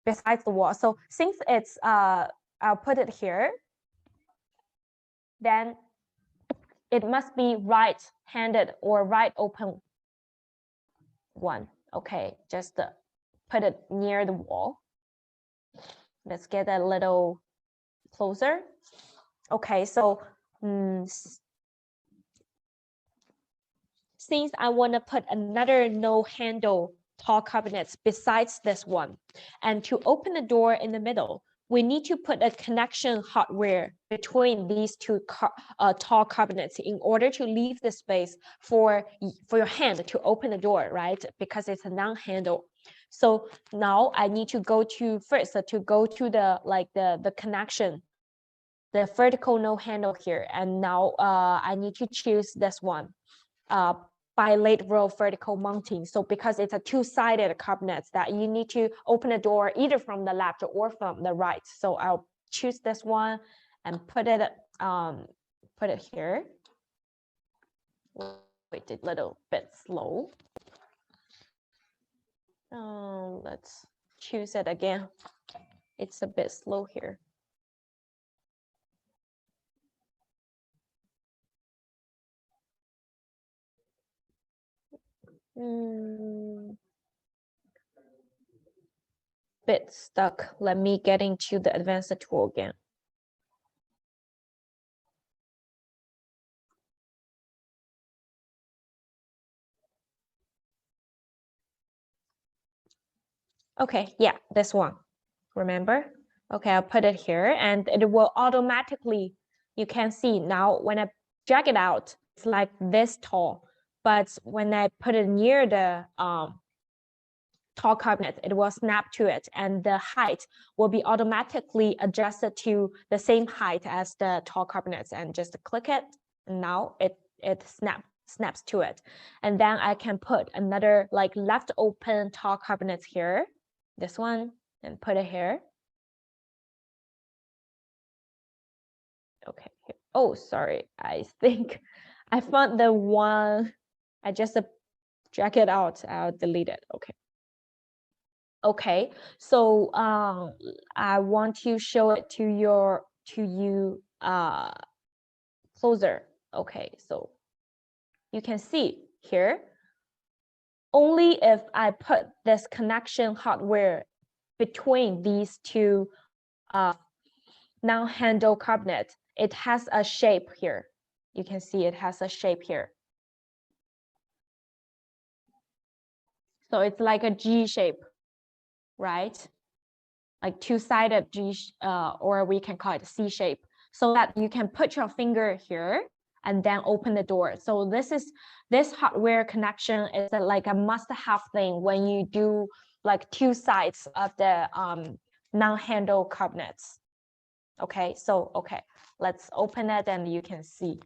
besides the wall. So since it's I'll put it here, then it must be right-handed or right open one. Okay, just put it near the wall. Let's get a little closer. Okay, so since I want to put another no handle tall cabinets besides this one, and to open the door in the middle, we need to put a connection hardware between these two tall cabinets in order to leave the space for your hand to open the door, right? Because it's a non-handle. So now I need to go to the connection, the vertical no handle here, and now I need to choose this one, bilateral vertical mounting. So because it's a two-sided cabinet, that you need to open the door either from the left or from the right. So I'll choose this one and put it here. Wait a little bit slow. Let's choose it again. It's a bit slow here. Bit stuck. Let me get into the advanced tool again. Okay, yeah, this one. Remember? Okay, I'll put it here, and it will automatically, you can see now when I drag it out, it's like this tall. But when I put it near the tall cabinet, it will snap to it, and the height will be automatically adjusted to the same height as the tall cabinets, and just click it, and now it snaps to it. And then I can put another like left open tall cabinets here, this one, and put it here. Okay. Oh, sorry. I think I found the one, I just drag it out, I'll delete it. Okay, so I want to show it to you closer. Okay, so you can see here, only if I put this connection hardware between these two non-handle cabinet, it has a shape here. You can see it has a shape here. So it's like a G shape, right? Like two-sided G, or we can call it C shape, so that you can put your finger here and then open the door. So this hardware connection is like a must-have thing when you do like two sides of the non-handle cabinets. Okay, so let's open it and you can see.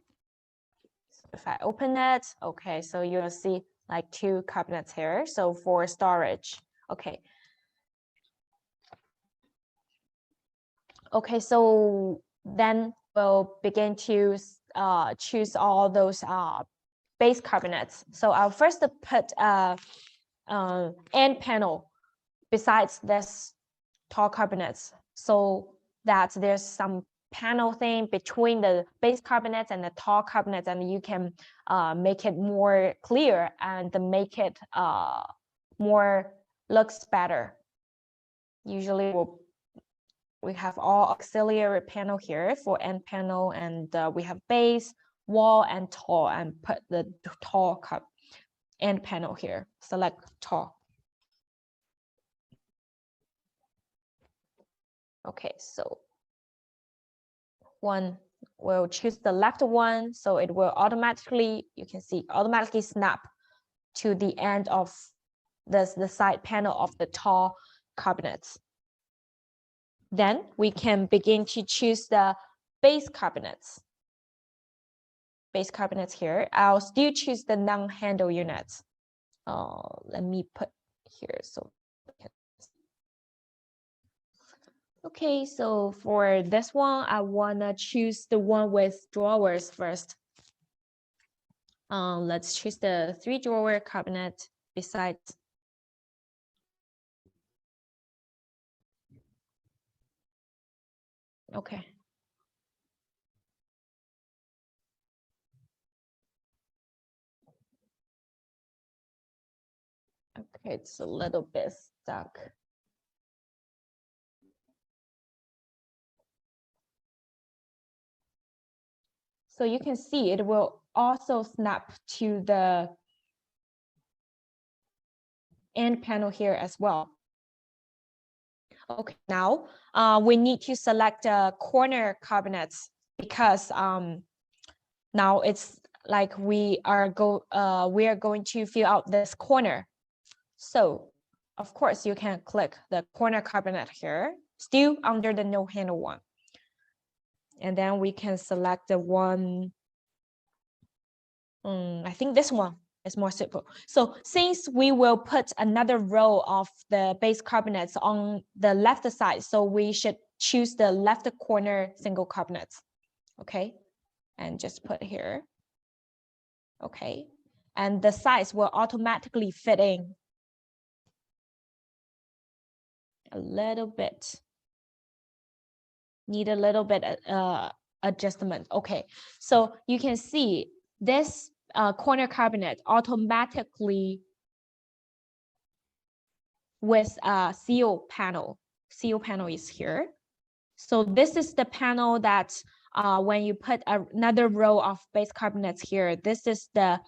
So if I open it, okay, so you'll see like two cabinets here. So for storage, okay. Okay, so then we'll begin to choose all those base cabinets. So I'll first put end panel besides this tall cabinets, so that there's some panel thing between the base cabinets and the tall cabinets, and you can make it more clear and make it more looks better. Usually we have all auxiliary panel here for end panel, and we have base, wall, and tall, and put the tall end panel here. Select tall. Okay, so one will choose the left one, so it will automatically, you can see, automatically snap to the end of the side panel of the tall cabinets. Then we can begin to choose the base cabinets. Base cabinets here. I'll still choose the non-handle units. Let me put here so. Okay, so for this one, I wanna choose the one with drawers first. Let's choose the 3-drawer cabinet besides. Okay. Okay, it's a little bit stuck. So you can see it will also snap to the end panel here as well. Okay, now we need to select corner cabinets, because now it's like we are going to fill out this corner. So of course you can click the corner cabinet here, still under the no handle one. And then we can select the one, I think this one is more simple. So since we will put another row of the base cabinets on the left side, so we should choose the left corner single cabinets. Okay, and just put here. Okay, and the size will automatically fit in a little bit. Need a little bit adjustment. Okay, so you can see this corner cabinet automatically with a seal panel. Seal panel is here. So this is the panel that when you put another row of base cabinets here, this is the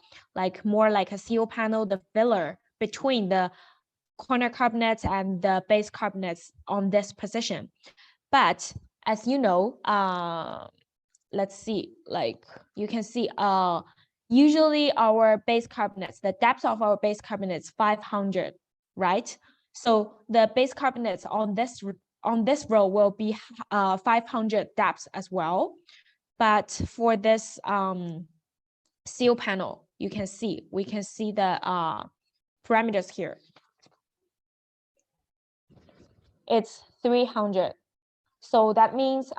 more like a seal panel, the filler between the corner cabinets and the base cabinets on this position. But as you know, let's see, like you can see, usually our base cabinets, the depth of our base cabinets 500, right? So the base cabinets on this row will be 500 depth as well. But for this seal panel, we can see the parameters here. It's 300. So that means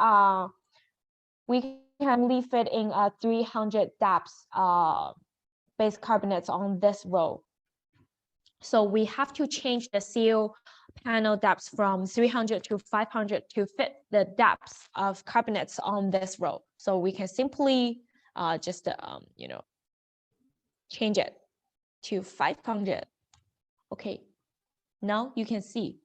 we can leave it in 300 depths base carbonates on this row. So we have to change the seal panel depths from 300 to 500 to fit the depths of carbonates on this row. So we can simply just change it to 500. Okay, now you can see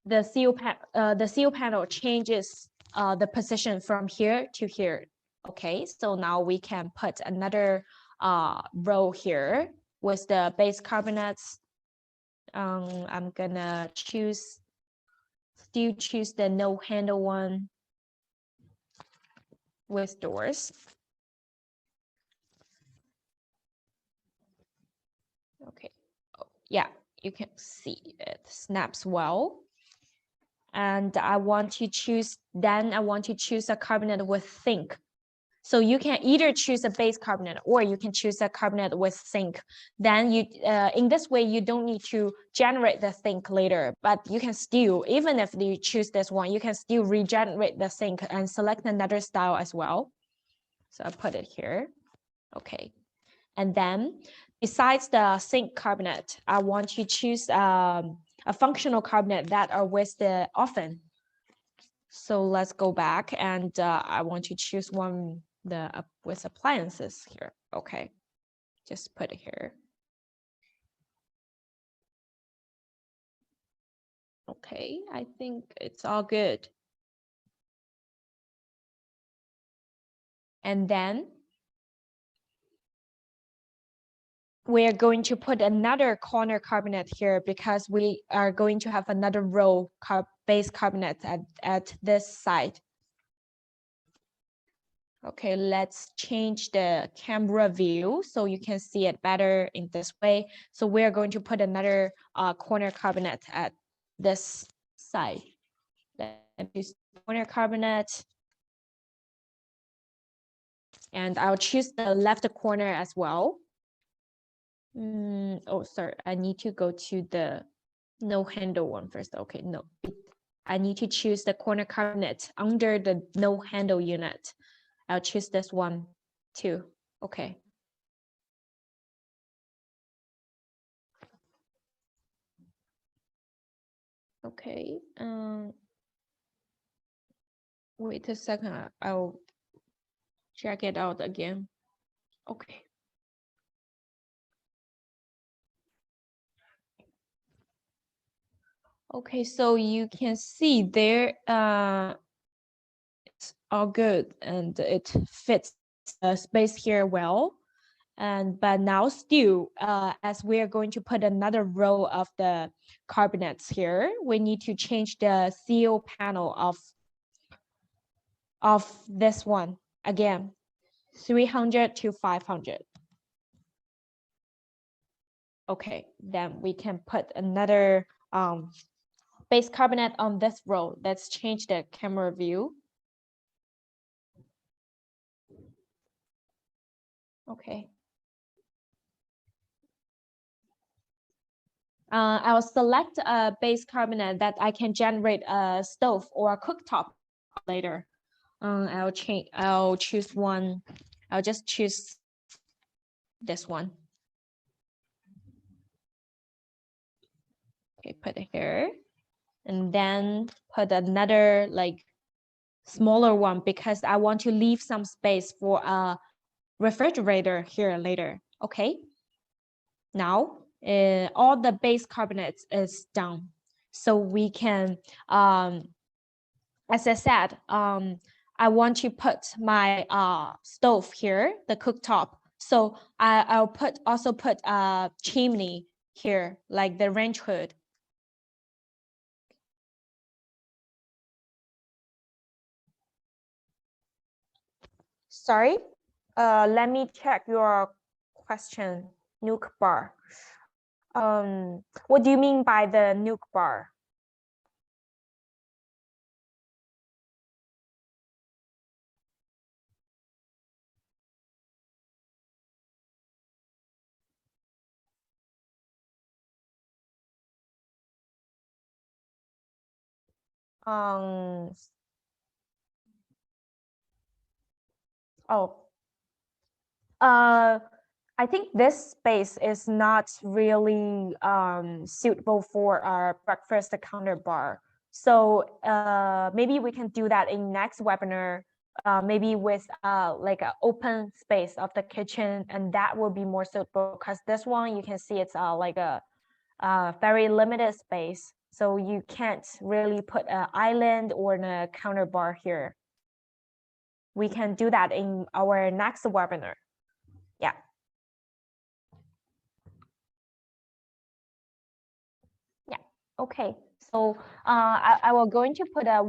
the seal panel changes the position from here to here. Okay, so now we can put another row here with the base carbonates. I'm gonna still choose the no handle one with doors. Okay, oh, yeah, you can see it snaps well. And I want to choose a carbonate with zinc. So you can either choose a base carbonate or you can choose a carbonate with zinc. Then you, in this way, you don't need to generate the zinc later, but you can still, even if you choose this one, you can still regenerate the zinc and select another style as well. So I put it here. Okay. And then besides the zinc carbonate, I want to choose a functional carbonate that are with the oven. So let's go back and I want to choose one with appliances here. Okay, just put it here. Okay, I think it's all good. And then we're going to put another corner carbonate here because we are going to have another row base carbonate at this side. Okay, let's change the camera view so you can see it better in this way. So we're going to put another corner carbonate at this side. Let's use corner carbonate. And I'll choose the left corner as well. Oh, sorry, I need to go to the no handle one first. Okay, no, I need to choose the corner carbonate under the no handle unit. I'll choose this one too. Okay. Okay. Wait a second. I'll check it out again. Okay. Okay, so you can see there, it's all good and it fits the space here well. But now still, as we are going to put another row of the carbonates here, we need to change the seal panel of this one again, 300 to 500. Okay, then we can put another base carbonate on this row. Let's change the camera view. Okay. I'll select a base carbonate that I can generate a stove or a cooktop later. I'll choose one. I'll just choose this one. Okay, put it here. And then put another like smaller one because I want to leave some space for a refrigerator here later. Okay. Now all the base carbonates is done. So we can, as I said, I want to put my stove here, the cooktop. So I'll also put a chimney here, like the range hood. Sorry, let me check your question, nuke bar. What do you mean by the nuke bar? I think this space is not really suitable for our breakfast counter bar. So maybe we can do that in next webinar, maybe with like an open space of the kitchen, and that will be more suitable because this one you can see it's like a very limited space. So you can't really put an island or a counter bar here. We can do that in our next webinar. Yeah. Yeah. Okay. So I will going to put a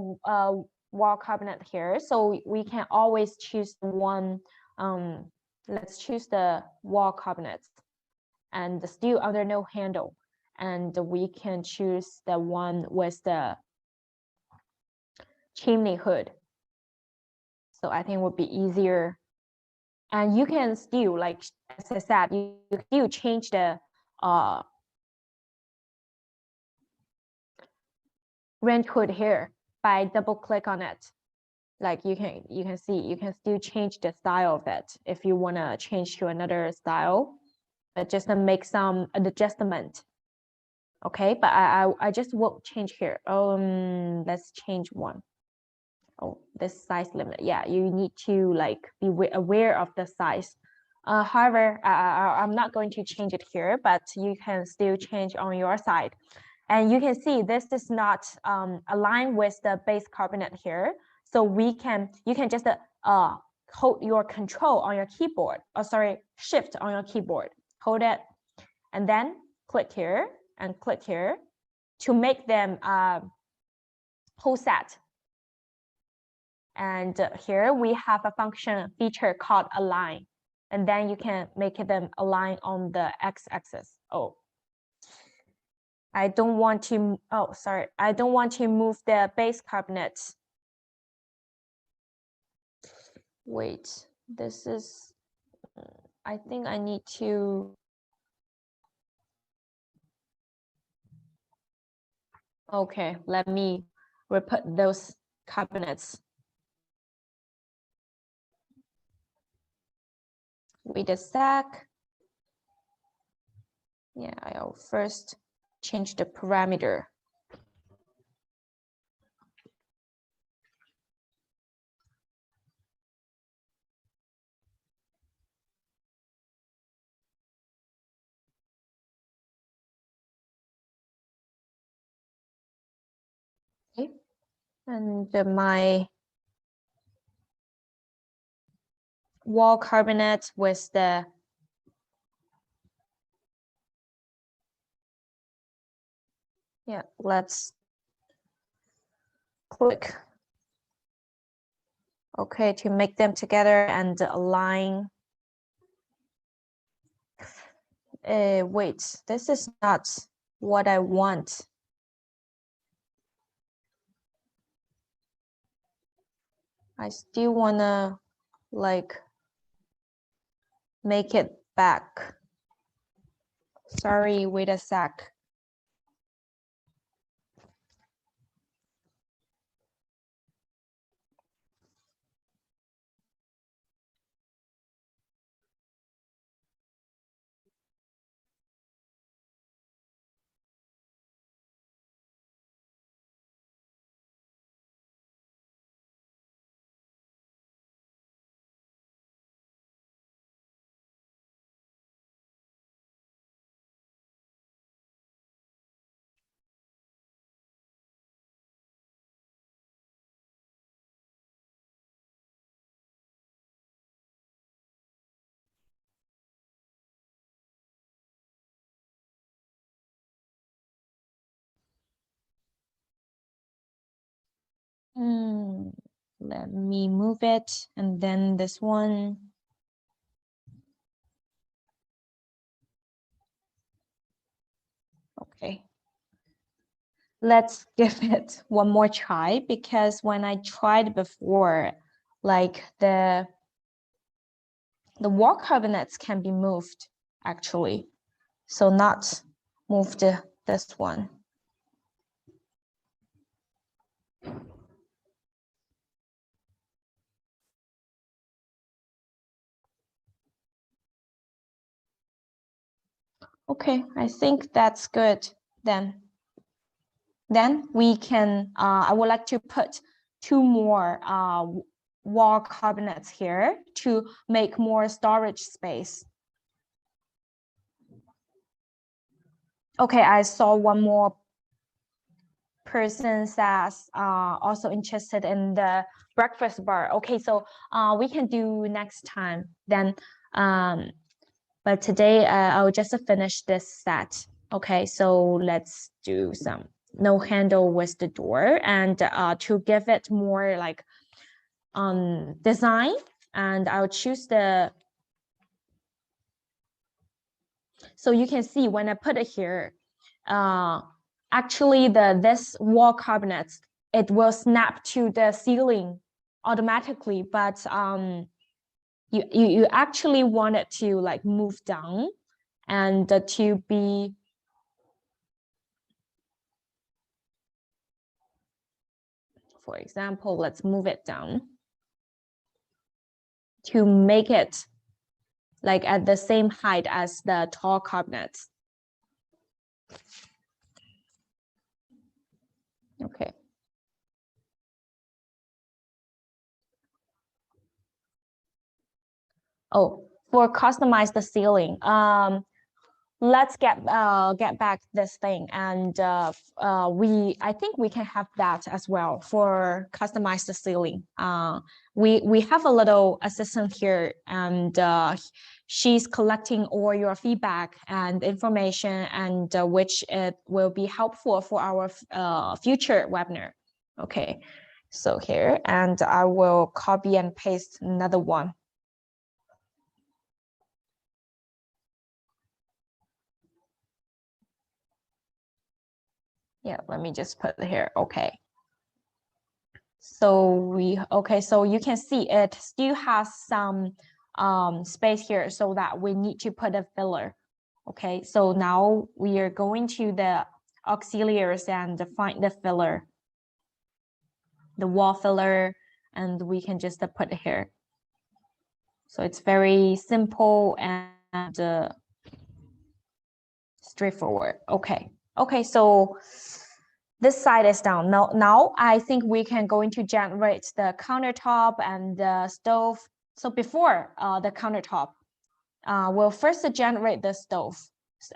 wall cabinet here. So we can always choose one. Let's choose the wall cabinets and still under no handle. And we can choose the one with the chimney hood. So I think it would be easier. And you can still, like as I said, you still change the range hood here by double click on it. Like you can see, you can still change the style of it if you want to change to another style, but just to make some adjustment. Okay, but I just won't change here. Let's change one. Oh, this size limit. Yeah, you need to like be aware of the size. However, I'm not going to change it here, but you can still change on your side. And you can see this is not aligned with the base cabinet here. So you can just hold your control on your keyboard, shift on your keyboard, hold it, and then click here and click here to make them whole set. And here we have a feature called align, and then you can make them align on the x-axis. I don't want to move the base cabinet. Wait, this is, I think I need to, okay, let me re-put those cabinets. Wait a sec. Yeah, I'll first change the parameter. Okay, and my wall cabinet with the let's click. Okay, to make them together and align. Wait, this is not what I want. I still wanna like make it back. Sorry, wait a sec. Let me move it, and then this one. Okay. Let's give it one more try, because when I tried before, like the wall cabinets can be moved actually. So not move this one. Okay, I think that's good then. Then we can, I would like to put 2 more wall cabinets here to make more storage space. Okay, I saw one more person that's also interested in the breakfast bar. Okay, so we can do next time then. But today I'll just finish this set. Okay, so let's do some no handle with the door, and to give it more like design, and I'll choose the, so you can see when I put it here, actually this wall cabinets, it will snap to the ceiling automatically, but you actually want it to like move down and to be, for example, let's move it down to make it like at the same height as the tall cabinets. Okay. Oh, for customize the ceiling, let's get back this thing, and I think we can have that as well for customize the ceiling. We have a little assistant here, and she's collecting all your feedback and information, and which it will be helpful for our future webinar. Okay, so here, and I will copy and paste another one. Yeah, let me just put it here. Okay. So so you can see it still has some space here, so that we need to put a filler. Okay, so now we are going to the auxiliaries and find the filler, the wall filler, and we can just put it here. So it's very simple and straightforward. Okay, so this side is down. Now I think we can go into generate the countertop and the stove. So before the countertop, we'll first generate the stove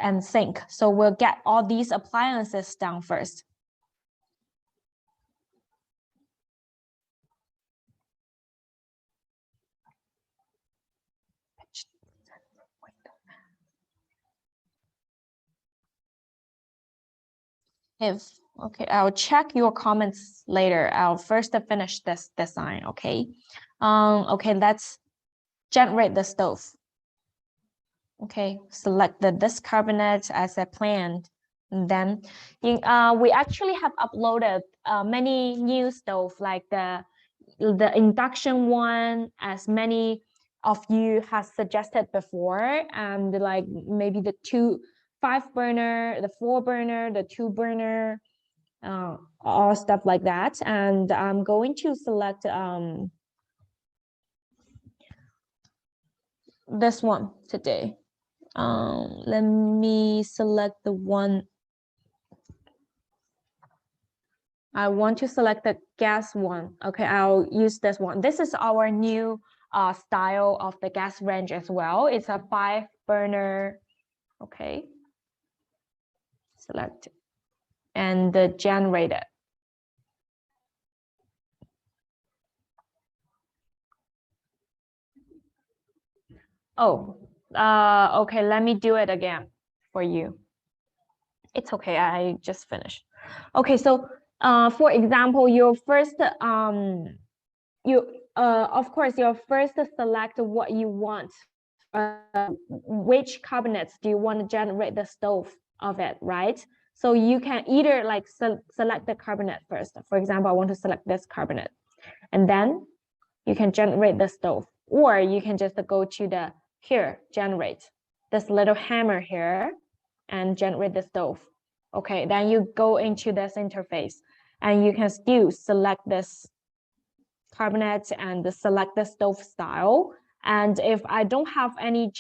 and sink. So we'll get all these appliances down first. Okay, I'll check your comments later. I'll first finish this design. Okay. Okay, let's generate the stove. Okay, select this cabinet as I planned. And then we actually have uploaded many new stove, like the induction one, as many of you have suggested before, and like maybe the 5 burner, the 4 burner, the 2 burner, all stuff like that. And I'm going to select this one today. Let me select the one. I want to select the gas one. Okay, I'll use this one. This is our new style of the gas range as well. It's a 5 burner. Okay, select and generate it. Oh, okay, let me do it again for you. It's okay, I just finished. Okay, so for example, your first of course, you first select what you want, which cabinets do you want to generate the stove of it, right? So you can either like select the cabinet first. For example, I want to select this cabinet, and then you can generate the stove, or you can just go to the here, generate this little hammer here and generate the stove. Okay, then you go into this interface and you can still select this cabinet and select the stove style, And if I don't have any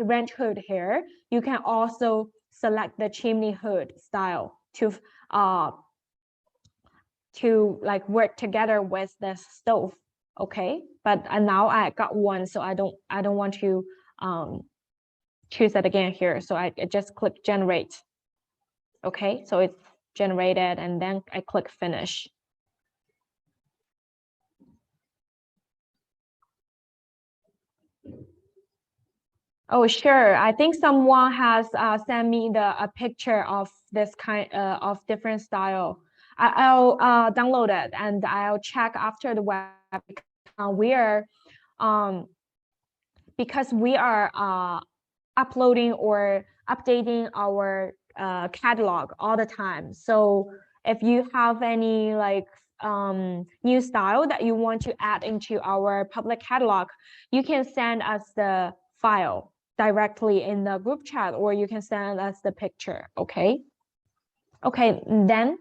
ranch hood here, you can also select the chimney hood style to like work together with the stove. Okay, but now I got one, so I don't want to choose it again here. So I just click generate. Okay, so it's generated, and then I click finish. Oh, sure. I think someone has sent me a picture of this kind of different style. I'll download it and I'll check after the web. Because we are uploading or updating our catalog all the time. So if you have any like new style that you want to add into our public catalog, you can send us the file directly in the group chat, or you can send us the picture. Okay. Okay, then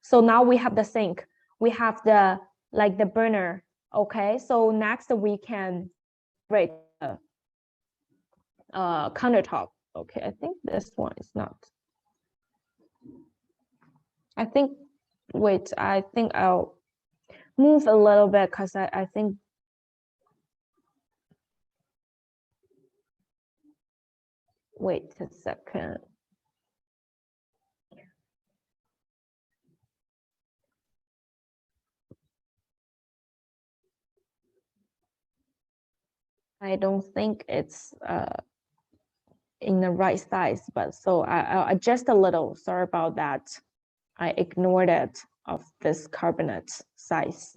so now we have the sink, we have the burner. Okay, so next we can rate the countertop. Okay, I think this one is not. I think, wait, I think I'll move a little bit because I think. Wait a second. I don't think it's in the right size, but so I'll adjust a little. Sorry about that. I ignored it of this cabinet size.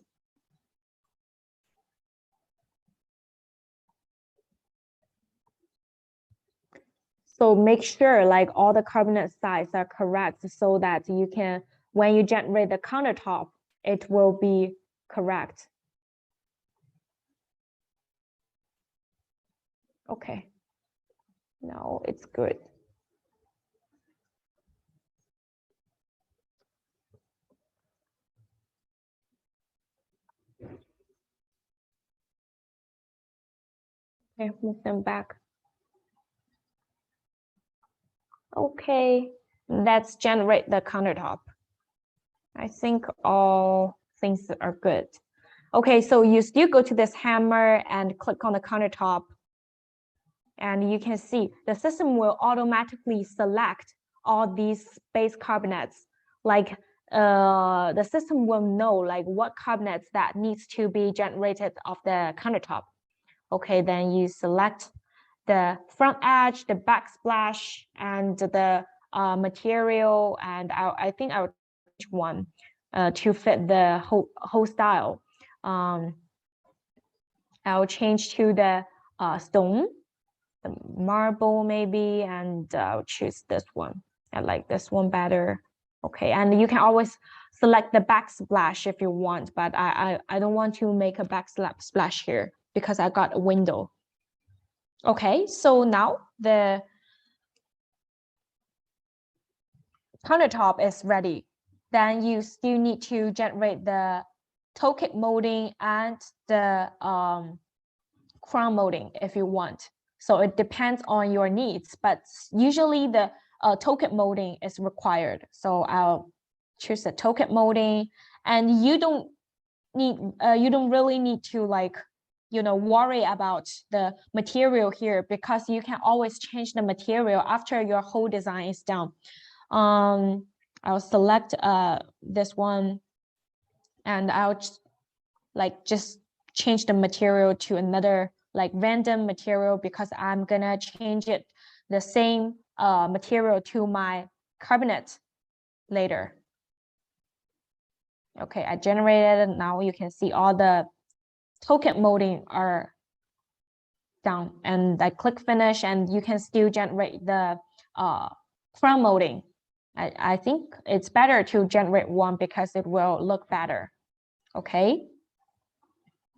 So make sure like all the cabinet size are correct so that you can, when you generate the countertop, it will be correct. Okay. No, it's good. Okay, move them back. Okay, let's generate the countertop. I think all things are good. Okay, so you still go to this hammer and click on the countertop. And you can see the system will automatically select all these space cabinets. Like the system will know like what cabinets that needs to be generated off the countertop. Okay, then you select the front edge, the backsplash, and the material. And I think I'll change one to fit the whole style. I'll change to the stone, the marble maybe, and I'll choose this one. I like this one better. Okay, and you can always select the backsplash if you want, but I don't want to make a backsplash here because I got a window. Okay, so now the countertop is ready. Then you still need to generate the toe kit molding and the crown molding if you want. So it depends on your needs, but usually the toe kit molding is required. So I'll choose the toe kit molding, and you don't really need to like, worry about the material here because you can always change the material after your whole design is done. I'll select this one, and I'll just change the material to another like random material because I'm gonna change it the same material to my cabinet later. Okay, I generated it. Now you can see all the toe kit molding are done, and I click finish, and you can still generate the crown molding. I think it's better to generate one because it will look better. Okay.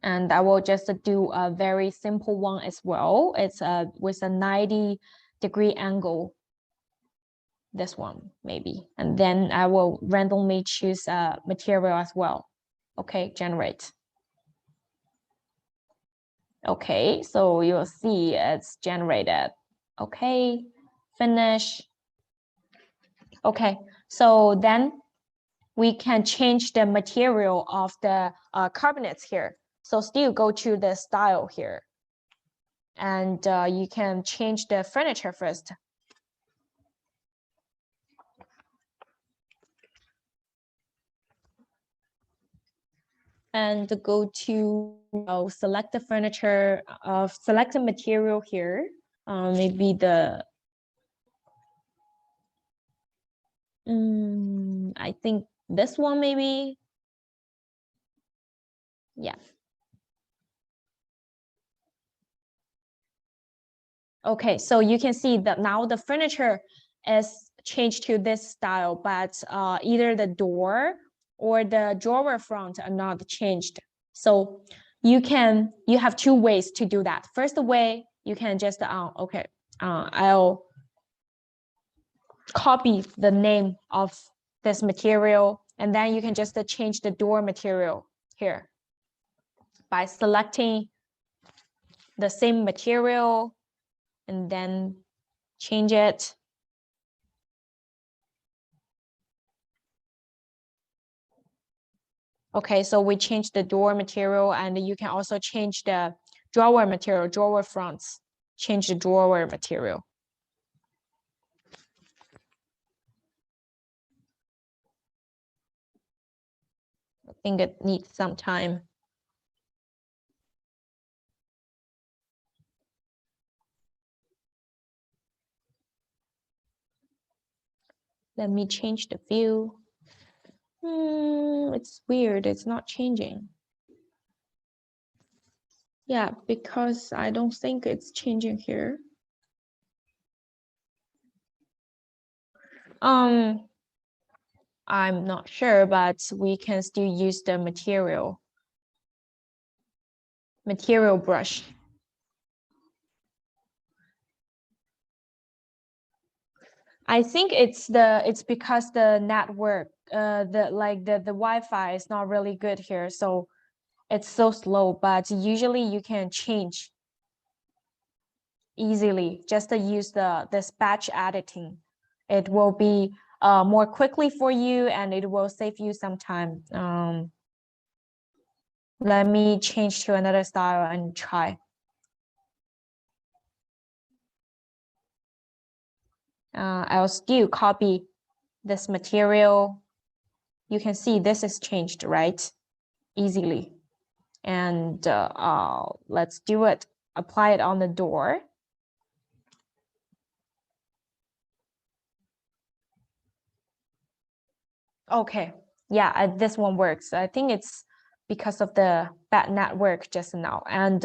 And I will just do a very simple one as well. It's with a 90-degree angle. This one maybe. And then I will randomly choose a material as well. Okay, generate. Okay, so you'll see it's generated. Okay, finish. Okay, so then we can change the material of the cabinets here. So still go to the style here. And you can change the furniture first. And go to select the furniture, select the material here. Maybe the, I think this one maybe. Yeah. Okay, so you can see that now the furniture is changed to this style, but either the door or the drawer front are not changed. So you have two ways to do that. First way, you can just, I'll copy the name of this material, and then you can just change the door material here by selecting the same material and then change it. Okay, so we changed the door material, and you can also change the drawer material, drawer fronts, change the drawer material. I think it needs some time. Let me change the view. It's weird, it's not changing. Yeah, because I don't think it's changing here. I'm not sure, but we can still use the material brush. I think it's because the network, the Wi-Fi is not really good here, so it's so slow. But usually you can change easily. Just to use this batch editing, it will be more quickly for you, and it will save you some time. Let me change to another style and try. I'll still copy this material. You can see this is changed, right? Easily. And let's do it. Apply it on the door. Okay, yeah, this one works. I think it's because of the bad network just now. And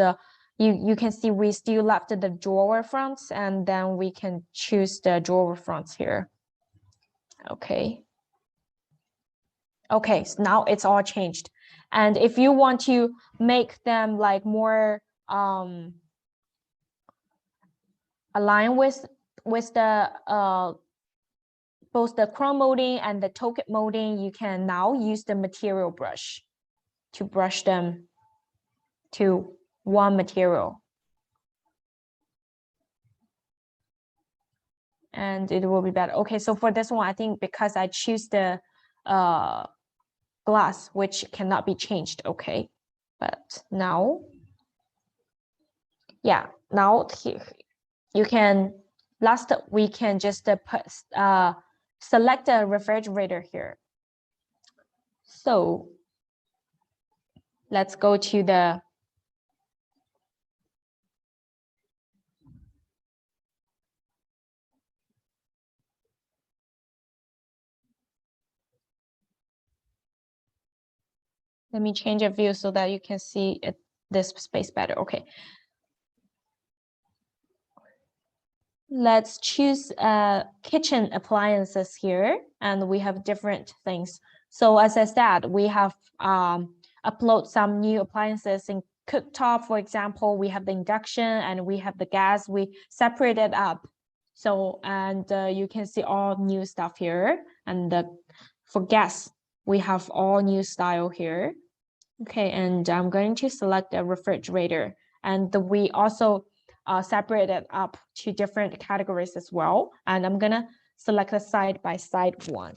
you can see we still left the drawer fronts, and then we can choose the drawer fronts here. Okay. Okay, so now it's all changed. And if you want to make them like more align with the both the chrome molding and the token molding, you can now use the material brush to brush them to one material. And it will be better. Okay, so for this one, I think because I choose the glass, which cannot be changed, okay. But now, yeah, now here, you can, last we can just select a refrigerator here. So let's go to the let me change a view so that you can see it, this space better. Okay. Let's choose kitchen appliances here, and we have different things. So as I said, we have upload some new appliances in cooktop. For example, we have the induction and we have the gas. We separate it up. So, and you can see all new stuff here. And for gas, we have all new style here. Okay, and I'm going to select a refrigerator. And we also separate it up to different categories as well. And I'm gonna select a side-by-side one.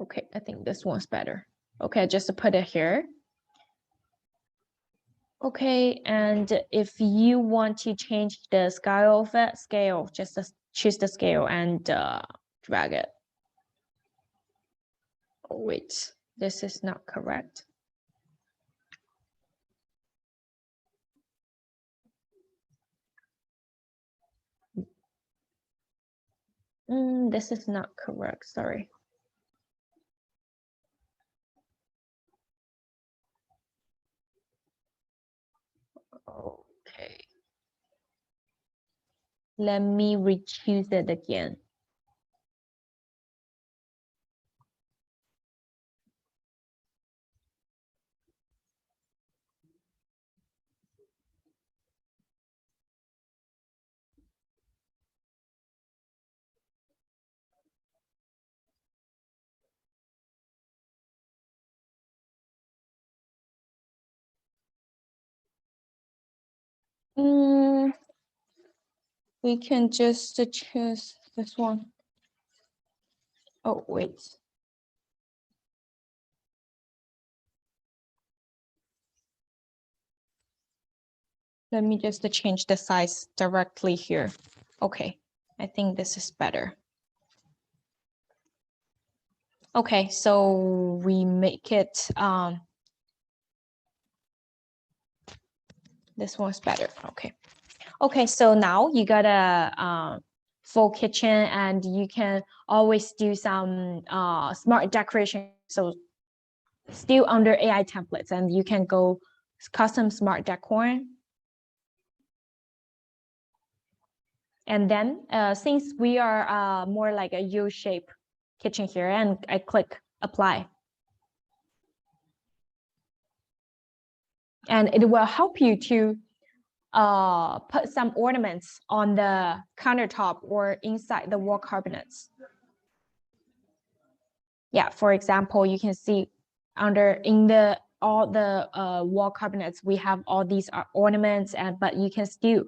Okay, I think this one's better. Okay, just to put it here. Okay, and if you want to change the scale of it, just choose the scale and drag it. Oh, wait, this is not correct. This is not correct, sorry. Okay. Let me re-choose it again. We can just choose this one. Oh, wait. Let me just change the size directly here. Okay, I think this is better. Okay, so we make it, this one's better, okay. Okay, so now you got a full kitchen and you can always do some smart decoration. So still under AI templates, and you can go custom smart decor. And then since we are more like a U-shape kitchen here, and I click apply. And it will help you to put some ornaments on the countertop or inside the wall cabinets. Yeah, for example, you can see in all the wall cabinets, we have all these ornaments, but you can still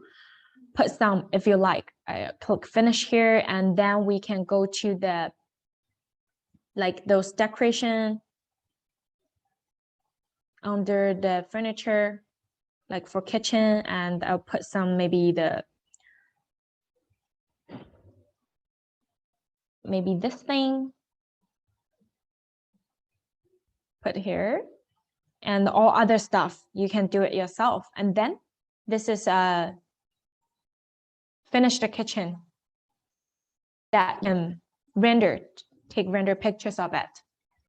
put some if you like. I click finish here, and then we can go to the those decoration under the furniture, like for kitchen, and I'll put some maybe this thing, put here, and all other stuff you can do it yourself. And then this is finish the kitchen that can take render pictures of it.